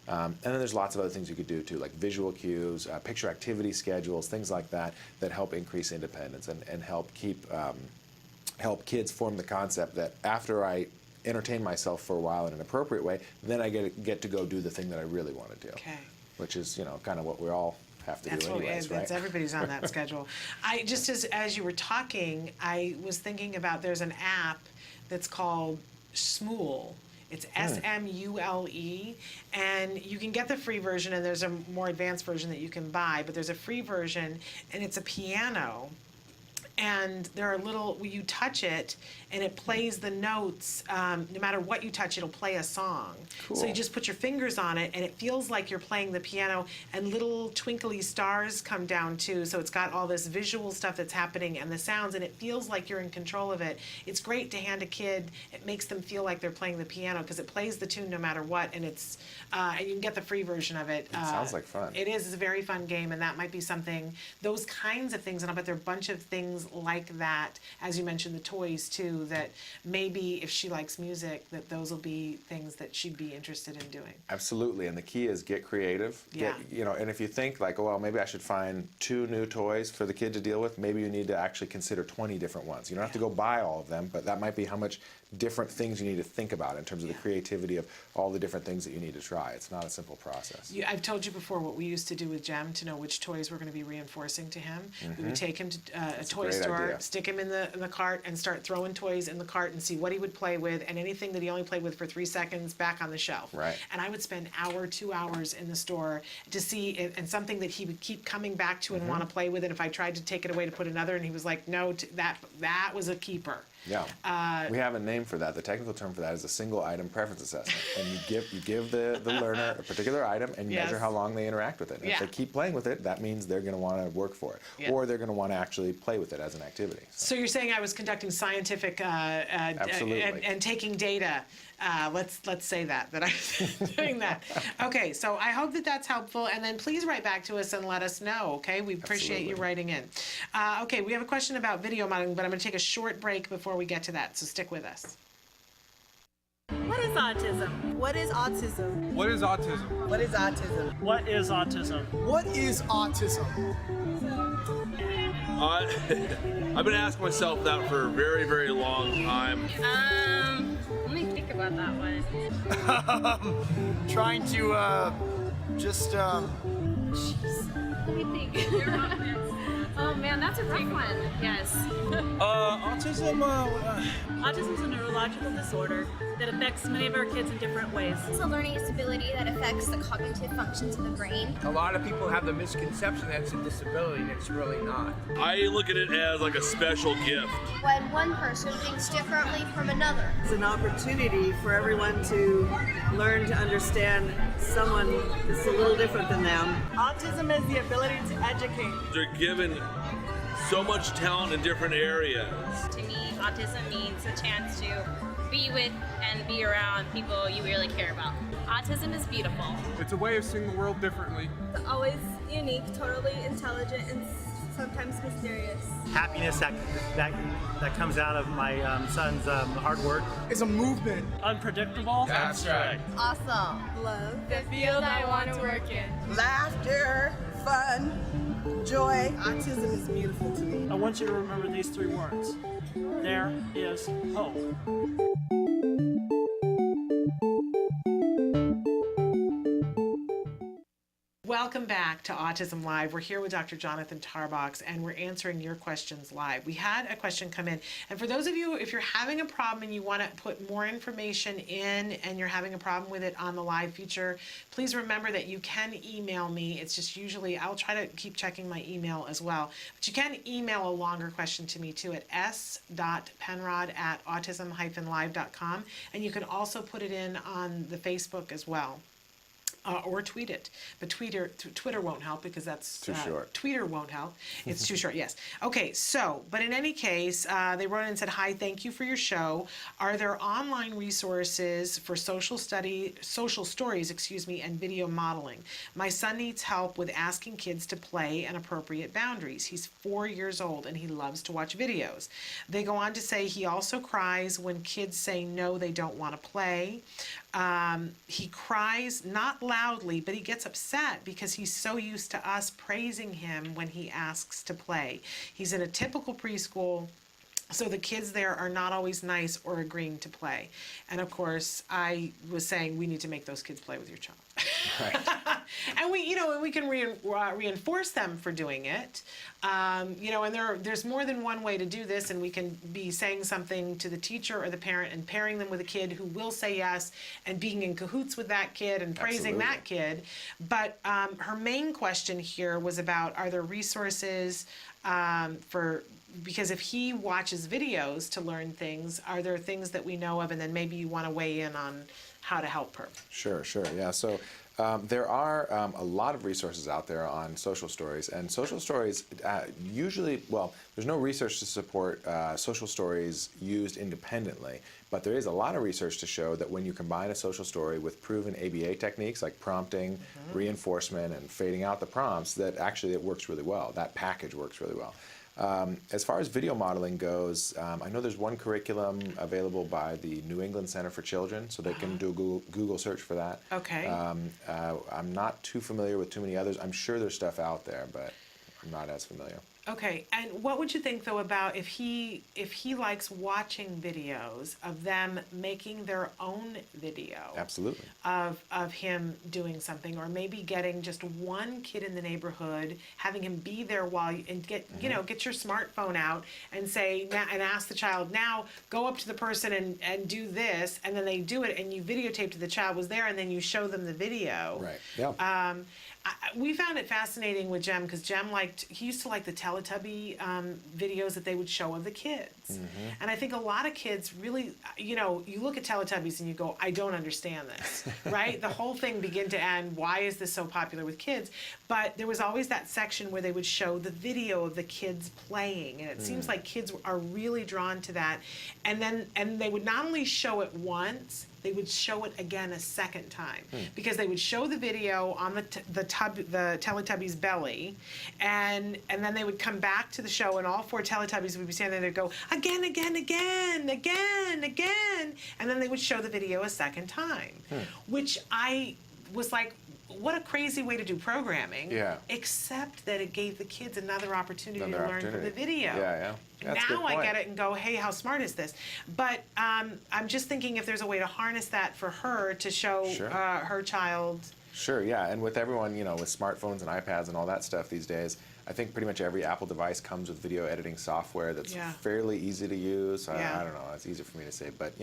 And then there's lots of other things you could do too, like visual cues, picture activity schedules, things like that, that help increase independence and help help kids form the concept that after I entertain myself for a while in an appropriate way, then I get to go do the thing that I really want to do. Okay. Which is, kind of what we all have to do anyways, right? Everybody's on that schedule. I just as you were talking, I was thinking about there's an app that's called Smule. It's Smule, and you can get the free version, and there's a more advanced version that you can buy, but there's a free version, and it's a piano. And there are you touch it, and it plays the notes. No matter what you touch, it'll play a song. Cool. So you just put your fingers on it, and it feels like you're playing the piano, and little twinkly stars come down too. So it's got all this visual stuff that's happening and the sounds, and it feels like you're in control of it. It's great to hand a kid. It makes them feel like they're playing the piano because it plays the tune no matter what, and it's and you can get the free version of it. It sounds like fun. It is. It's a very fun game, and that might be something. Those kinds of things, and I'll bet there are a bunch of things things like that, as you mentioned, the toys too, that maybe if she likes music, that those will be things that she'd be interested in doing. Absolutely, and the key is get creative. Yeah. And if you think like, oh, well, maybe I should find 2 new toys for the kid to deal with, maybe you need to actually consider 20 different ones. You don't have to go buy all of them, but that might be how much different things you need to think about in terms of the creativity of all the different things that you need to try. It's not a simple process. I've told you before what we used to do with Jem to know which toys we're going to be reinforcing to him. We would take him to a toy store, idea. stick him in the cart, and start throwing toys in the cart and see what he would play with, and anything that he only played with for 3 seconds back on the shelf. Right. And I would spend hour, 2 hours in the store to see, and something that he would keep coming back to and want to play with. And if I tried to take it away to put another, and he was like, no, that was a keeper. Yeah, we have a name for that. The technical term for that is a single item preference assessment. And you give the learner a particular item and you measure how long they interact with it. And if they keep playing with it, that means they're going to want to work for it, or they're going to want to actually play with it as an activity. So you're saying I was conducting scientific and taking data. Let's say that I was doing that. Okay, so I hope that that's helpful, and then please write back to us and let us know. Okay, we appreciate you writing in. Okay, we have a question about video modeling, but I'm going to take a short break before we get to that. So stick with us. What is autism? What is autism? What is autism? What is autism? What is autism? What is autism? I've been asking myself that for a very, very long time. Let me think about that one. Trying to just Jeez. Let me think. Oh man, that's a rough one. Yes. Autism. autism is a neurological disorder that affects many of our kids in different ways. It's a learning disability that affects the cognitive functions of the brain. A lot of people have the misconception that it's a disability, and it's really not. I look at it as like a special gift. When one person thinks differently from another. It's an opportunity for everyone to learn to understand someone that's a little different than them. Autism is the ability to educate. They're given so much talent in different areas. To me, autism means a chance to be with and be around people you really care about. Autism is beautiful. It's a way of seeing the world differently. It's always unique, totally intelligent, and sometimes mysterious. Happiness that comes out of my son's hard work. It's a movement. Unpredictable. That's right. Awesome. Love. The field I want to work in. Laughter, fun, joy. Autism is beautiful to me. I want you to remember these 3 words. There is hope. Welcome back to Autism Live. We're here with Dr. Jonathan Tarbox, and we're answering your questions live. We had a question come in, and for those of you, if you're having a problem and you want to put more information in and you're having a problem with it on the live feature, please remember that you can email me. It's just usually, I'll try to keep checking my email as well, but you can email a longer question to me too at s.penrod@autism-live.com, and you can also put it in on the Facebook as well. Or tweet it, but Twitter won't help because that's too short. Twitter won't help. It's too short. Yes. Okay. So, but in any case, they wrote in and said, "Hi, thank you for your show. Are there online resources for social stories, and video modeling? My son needs help with asking kids to play and appropriate boundaries. He's 4 years old and he loves to watch videos." They go on to say he also cries when kids say no, they don't want to play. He cries, not loudly, but he gets upset because he's so used to us praising him when he asks to play. He's in a typical preschool, so the kids there are not always nice or agreeing to play. And of course, I was saying we need to make those kids play with your child. Right. And we can reinforce them for doing it. And there's more than one way to do this, and we can be saying something to the teacher or the parent and pairing them with a kid who will say yes and being in cahoots with that kid and praising that kid. But her main question here was about, are there resources because if he watches videos to learn things, are there things that we know of, and then maybe you want to weigh in on how to help her? Sure, yeah. So there are a lot of resources out there on social stories, and social stories usually, there's no research to support social stories used independently, but there is a lot of research to show that when you combine a social story with proven ABA techniques like prompting, reinforcement, and fading out the prompts, that actually it works really well. That package works really well. As far as video modeling goes, I know there's one curriculum available by the New England Center for Children, so they can do a Google search for that. Okay. I'm not too familiar with too many others. I'm sure there's stuff out there, but I'm not as familiar. Okay, and what would you think though about if he likes watching videos of them making their own video? Absolutely. Of him doing something, or maybe getting just one kid in the neighborhood, having him be there while you, and get get your smartphone out and say and ask the child, now go up to the person and do this, and then they do it, and you videotaped the child was there, and then you show them the video. Right. Yeah. We found it fascinating with Jem because Jem he used to like the Teletubby videos that they would show of the kids. And I think a lot of kids really, you look at Teletubbies and you go, I don't understand this, right? The whole thing begin to end, why is this so popular with kids? But there was always that section where they would show the video of the kids playing, and it seems like kids are really drawn to that. And they would not only show it once, they would show it again a second time, because they would show the video on the Teletubby's belly, and then they would come back to the show, and all 4 Teletubbies would be standing there, go again, and then they would show the video a second time, which I was like, what a crazy way to do programming. Yeah. Except that it gave the kids another opportunity to learn from the video. Yeah. That's a good Now I point. get it and go, hey, how smart is this? But I'm just thinking if there's a way to harness that for her to show her child. Sure, yeah, and with everyone, with smartphones and iPads and all that stuff these days, I think pretty much every Apple device comes with video editing software that's fairly easy to use. I don't know, it's easy for me to say, but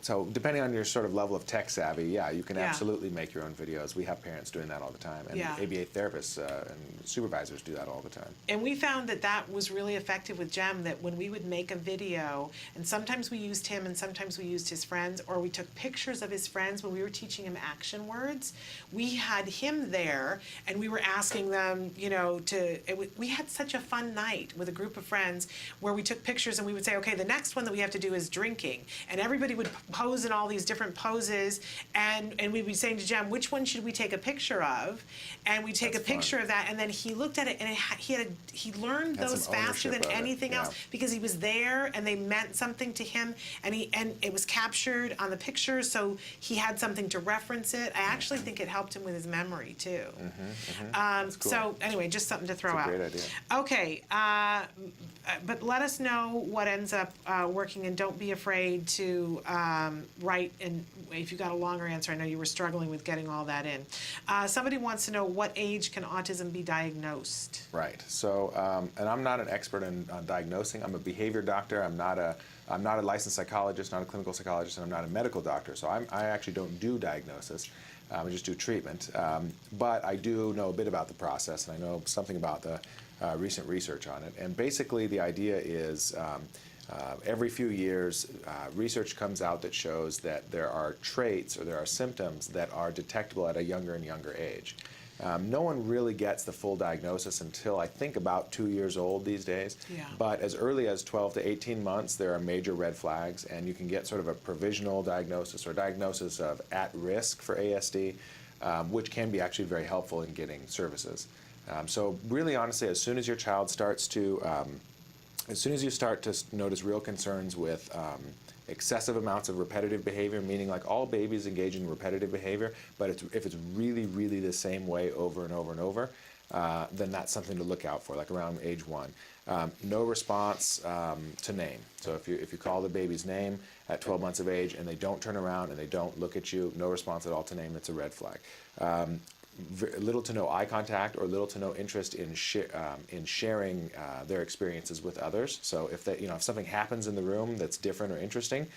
so depending on your sort of level of tech savvy, you can absolutely make your own videos. We have parents doing that all the time, and ABA therapists and supervisors do that all the time. And we found that was really effective with Jem, that when we would make a video, and sometimes we used him and sometimes we used his friends, or we took pictures of his friends when we were teaching him action words, we had him there and we were asking them, we had such a fun night with a group of friends where we took pictures and we would say, okay, the next one that we have to do is drinking. And everybody would pose in all these different poses, and we'd be saying to Jem, which one should we take a picture of? And we'd take a picture of that, and then he looked at it, and he learned those faster than anything else, because he was there and they meant something to him, and it was captured on the picture, so he had something to reference it. I actually think it helped him with his memory too. That's cool. So anyway, just something to throw out. Great idea. Okay, but let us know what ends up working, and don't be afraid to write. And if you got a longer answer, I know you were struggling with getting all that in. Somebody wants to know, what age can autism be diagnosed? Right. So, and I'm not an expert in diagnosing. I'm a behavior doctor. I'm not a licensed psychologist, not a clinical psychologist, and I'm not a medical doctor. So I actually don't do diagnosis. I just do treatment. But I do know a bit about the process, and I know something about the recent research on it. And basically the idea is every few years research comes out that shows that there are traits or there are symptoms that are detectable at a younger and younger age. No one really gets the full diagnosis until I think about 2 years old these days. But as early as 12 to 18 months, there are major red flags, and you can get sort of a provisional diagnosis or diagnosis of at risk for ASD, which can be actually very helpful in getting services. So really, honestly, as soon as your child starts to, as soon as you start to notice real concerns with excessive amounts of repetitive behavior, meaning like all babies engage in repetitive behavior, but if it's really, really the same way over and over and over, then that's something to look out for, like around age 1. No response to name. So if you call the baby's name at 12 months of age and they don't turn around and they don't look at you, no response at all to name, it's a red flag. Little to no eye contact or little to no interest in sharing their experiences with others. So if something happens in the room that's different or interesting,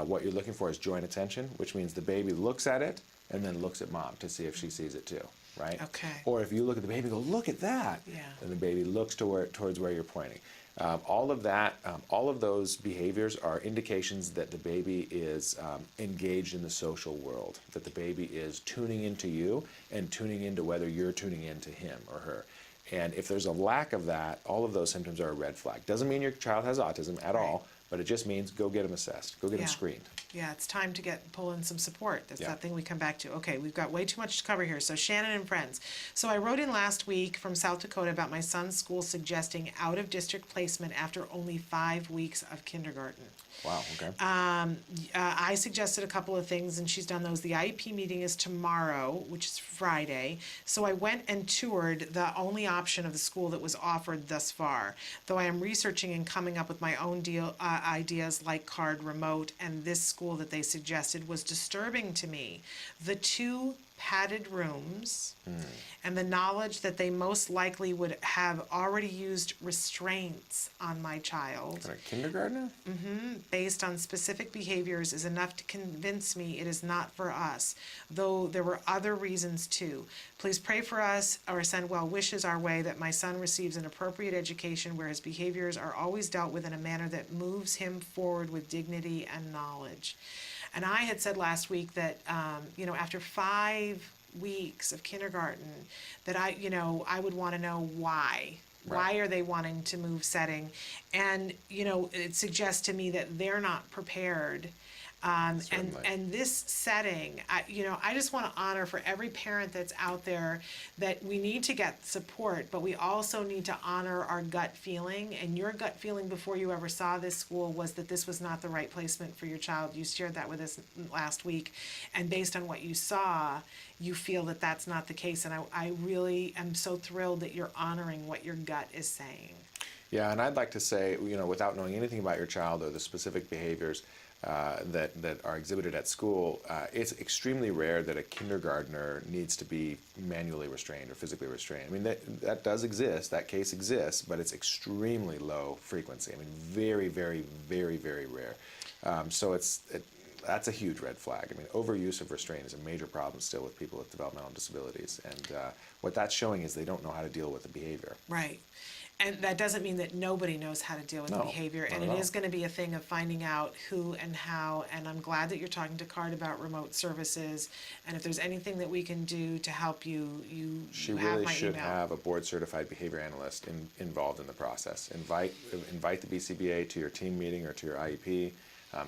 what you're looking for is joint attention, which means the baby looks at it and then looks at mom to see if she sees it too, right? Okay. Or if you look at the baby and go, look at that, then the baby looks towards where you're pointing. All of those behaviors are indications that the baby is engaged in the social world, that the baby is tuning into you and tuning into whether you're tuning into him or her. And if there's a lack of that, all of those symptoms are a red flag. Doesn't mean your child has autism at all, but it just means go get them assessed, go get them screened. Yeah, it's time to pull in some support. That's Yeah. that thing we come back to. Okay, we've got way too much to cover here. So Shannon and friends. So I wrote in last week from South Dakota about my son's school suggesting out-of-district placement after only 5 weeks of kindergarten. Wow, okay. I suggested a couple of things, and she's done those. The IEP meeting is tomorrow, which is Friday. So I went and toured the only option of the school that was offered thus far. Though I am researching and coming up with my own ideas like card remote, and this school that they suggested was disturbing to me. The 2 padded rooms and the knowledge that they most likely would have already used restraints on my child. Kind of kindergartner? Based on specific behaviors is enough to convince me it is not for us, though there were other reasons too. Please pray for us or send well wishes our way that my son receives an appropriate education where his behaviors are always dealt with in a manner that moves him forward with dignity and knowledge. And I had said last week that, after 5 weeks of kindergarten, that I would want to know why. Right. Why are they wanting to move setting? And, it suggests to me that they're not prepared. And this setting, I just want to honor for every parent that's out there that we need to get support, but we also need to honor our gut feeling. And your gut feeling before you ever saw this school was that this was not the right placement for your child. You shared that with us last week. And based on what you saw, you feel that that's not the case. And I really am so thrilled that you're honoring what your gut is saying. Yeah, and I'd like to say, without knowing anything about your child or the specific behaviors that are exhibited at school, it's extremely rare that a kindergartner needs to be manually restrained or physically restrained. I mean, that does exist, that case exists, but it's extremely low frequency. I mean, very, very, very, very rare. So that's a huge red flag. I mean, overuse of restraint is a major problem still with people with developmental disabilities. And what that's showing is they don't know how to deal with the behavior. Right. And that doesn't mean that nobody knows how to deal with the behavior. And it is going to be a thing of finding out who and how. And I'm glad that you're talking to CARD about remote services. And if there's anything that we can do to help you, She have really my should email. have a board-certified behavior analyst involved in the process. Invite the BCBA to your team meeting or to your IEP.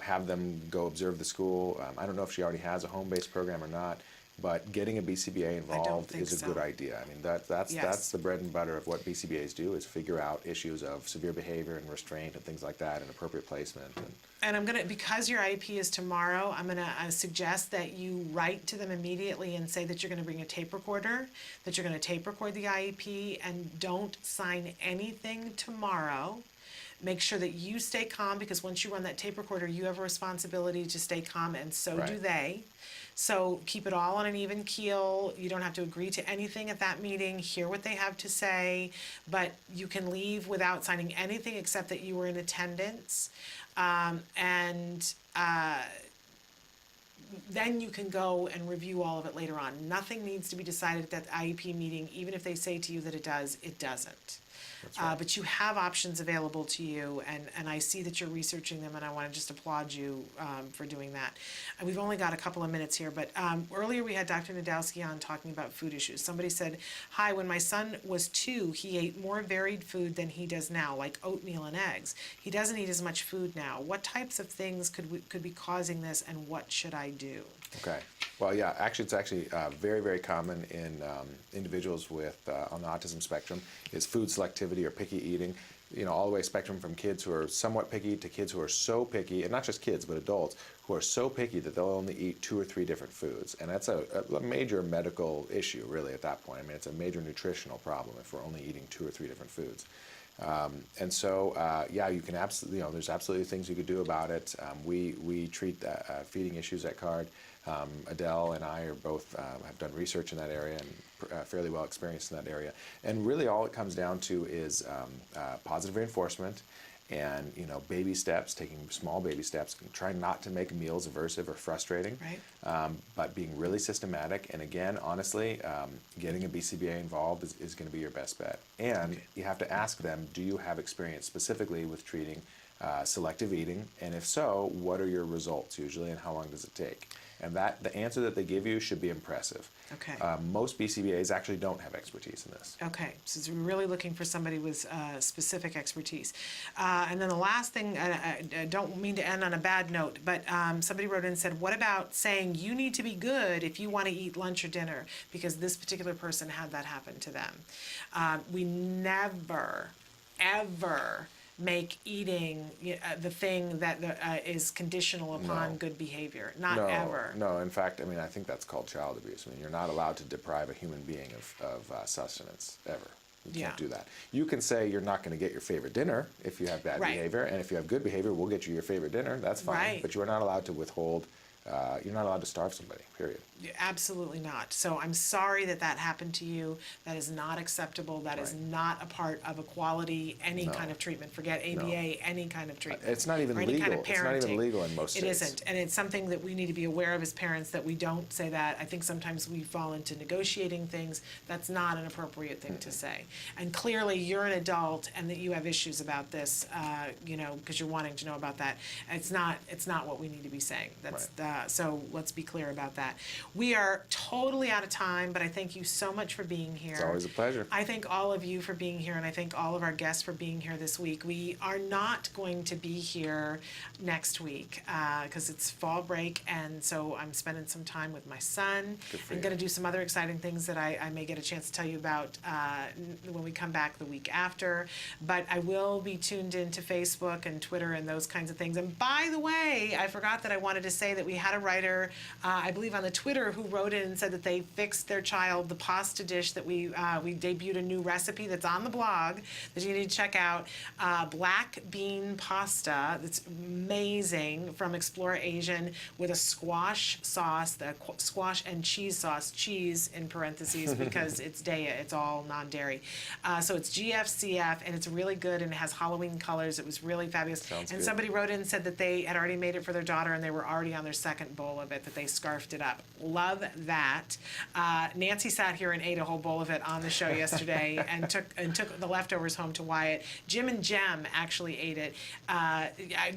Have them go observe the school. I don't know if she already has a home-based program or not, but getting a BCBA involved is a good idea. I mean, that's the bread and butter of what BCBAs do, is figure out issues of severe behavior and restraint and things like that, and appropriate placement. And I'm gonna, because your IEP is tomorrow, I'm gonna suggest that you write to them immediately and say that you're gonna bring a tape recorder, that you're gonna tape record the IEP, and don't sign anything tomorrow. Make sure that you stay calm, because once you run that tape recorder, you have a responsibility to stay calm, and so do they. So keep it all on an even keel. You don't have to agree to anything at that meeting, hear what they have to say, but you can leave without signing anything except that you were in attendance. Then you can go and review all of it later on. Nothing needs to be decided at that IEP meeting, even if they say to you that it does, it doesn't. But you have options available to you, and I see that you're researching them, and I want to just applaud you for doing that. And we've only got a couple of minutes here, but earlier we had Dr. Nadowski on talking about food issues. Somebody said, hi, when my son was 2, he ate more varied food than he does now, like oatmeal and eggs. He doesn't eat as much food now. What types of things could be causing this, and what should I do? Okay. Well, yeah, it's actually very, very common in individuals with on the autism spectrum is food selectivity or picky eating. All the way spectrum from kids who are somewhat picky to kids who are so picky, and not just kids, but adults who are so picky that they'll only eat 2 or 3 different foods. And that's a major medical issue, really, at that point. I mean, it's a major nutritional problem if we're only eating 2 or 3 different foods. Yeah, you can absolutely, there's absolutely things you could do about it. We treat feeding issues at CARD. Adele and I are both have done research in that area and fairly well experienced in that area. And really all it comes down to is positive reinforcement and baby steps, taking small baby steps, trying not to make meals aversive or frustrating, but being really systematic. And again, honestly, getting a BCBA involved is going to be your best bet. And you have to ask them, do you have experience specifically with treating selective eating? And if so, what are your results usually, and how long does it take? And the answer that they give you should be impressive. Okay. Most BCBAs actually don't have expertise in this. Okay, so we're really looking for somebody with specific expertise. And then the last thing, I don't mean to end on a bad note, but somebody wrote in and said, what about saying you need to be good if you want to eat lunch or dinner? Because this particular person had that happen to them. We never, ever make eating the thing that is conditional upon good behavior. Not ever. No, in fact, I mean, I think that's called child abuse. I mean, you're not allowed to deprive a human being of sustenance, ever. You can't do that. You can say you're not going to get your favorite dinner if you have bad behavior, and if you have good behavior, we'll get you your favorite dinner. That's fine. But you are not allowed to withhold, you're not allowed to starve somebody, period. Absolutely not. So I'm sorry that that happened to you. That is not acceptable. That is not a part of equality, any kind of treatment. Forget ABA, any kind of treatment. It's not even legal. Kind of it's not even legal in most states. It isn't. And it's something that we need to be aware of as parents, that we don't say that. I think sometimes we fall into negotiating things. That's not an appropriate thing to say. And clearly you're an adult and that you have issues about this, you know, because you're wanting to know about that. It's not what we need to be saying. That's so let's be clear about that. We are totally out of time, but I thank you so much for being here. It's always a pleasure. I thank all of you for being here, and I thank all of our guests for being here this week. We are not going to be here next week because it's fall break, and so I'm spending some time with my son. I'm going to do some other exciting things that I may get a chance to tell you about when we come back the week after. But I will be tuned into Facebook and Twitter and those kinds of things. And by the way, I forgot that I wanted to say that we had a writer, I believe on the Twitter, who wrote in and said that they fixed their child the pasta dish that we debuted a new recipe that's on the blog that you need to check out. Black bean pasta that's amazing from Explore Asian with a squash sauce, the squash and cheese sauce, cheese in parentheses because it's Daya, it's all non-dairy. So it's GFCF and it's really good and it has Halloween colors. It was really fabulous. And good. Somebody wrote in and said that they had already made it for their daughter and they were already on their second bowl of it, that they scarfed it up. Love that. Nancy sat here and ate a whole bowl of it on the show yesterday and took the leftovers home to Wyatt. Jim and Jem actually ate it.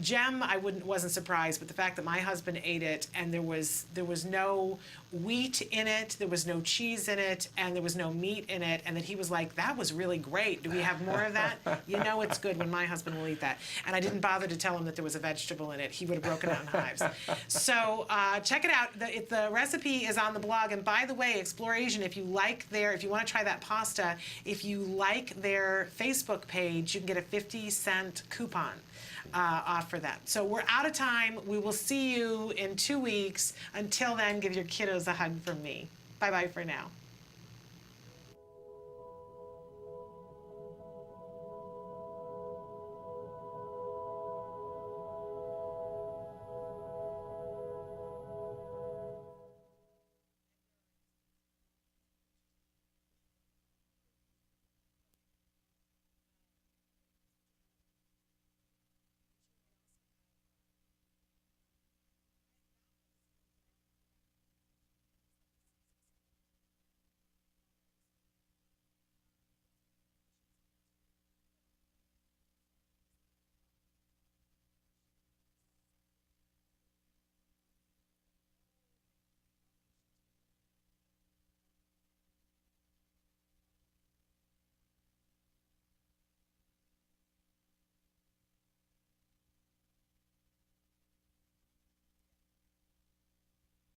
Jem, I wasn't surprised, but the fact that my husband ate it and there was no wheat in it, there was no cheese in it, and there was no meat in it, and that he was like, that was really great. Do we have more of that? You know it's good when my husband will eat that. And I didn't bother to tell him that there was a vegetable in it. He would have broken out in hives. So check it out. The recipe is on the blog. And by the way, Explore Asian, if you want to try that pasta, if you like their Facebook page, you can get a 50-cent coupon off for that. So we're out of time. We will see you in 2 weeks. Until then, give your kiddos a hug from me. Bye-bye for now.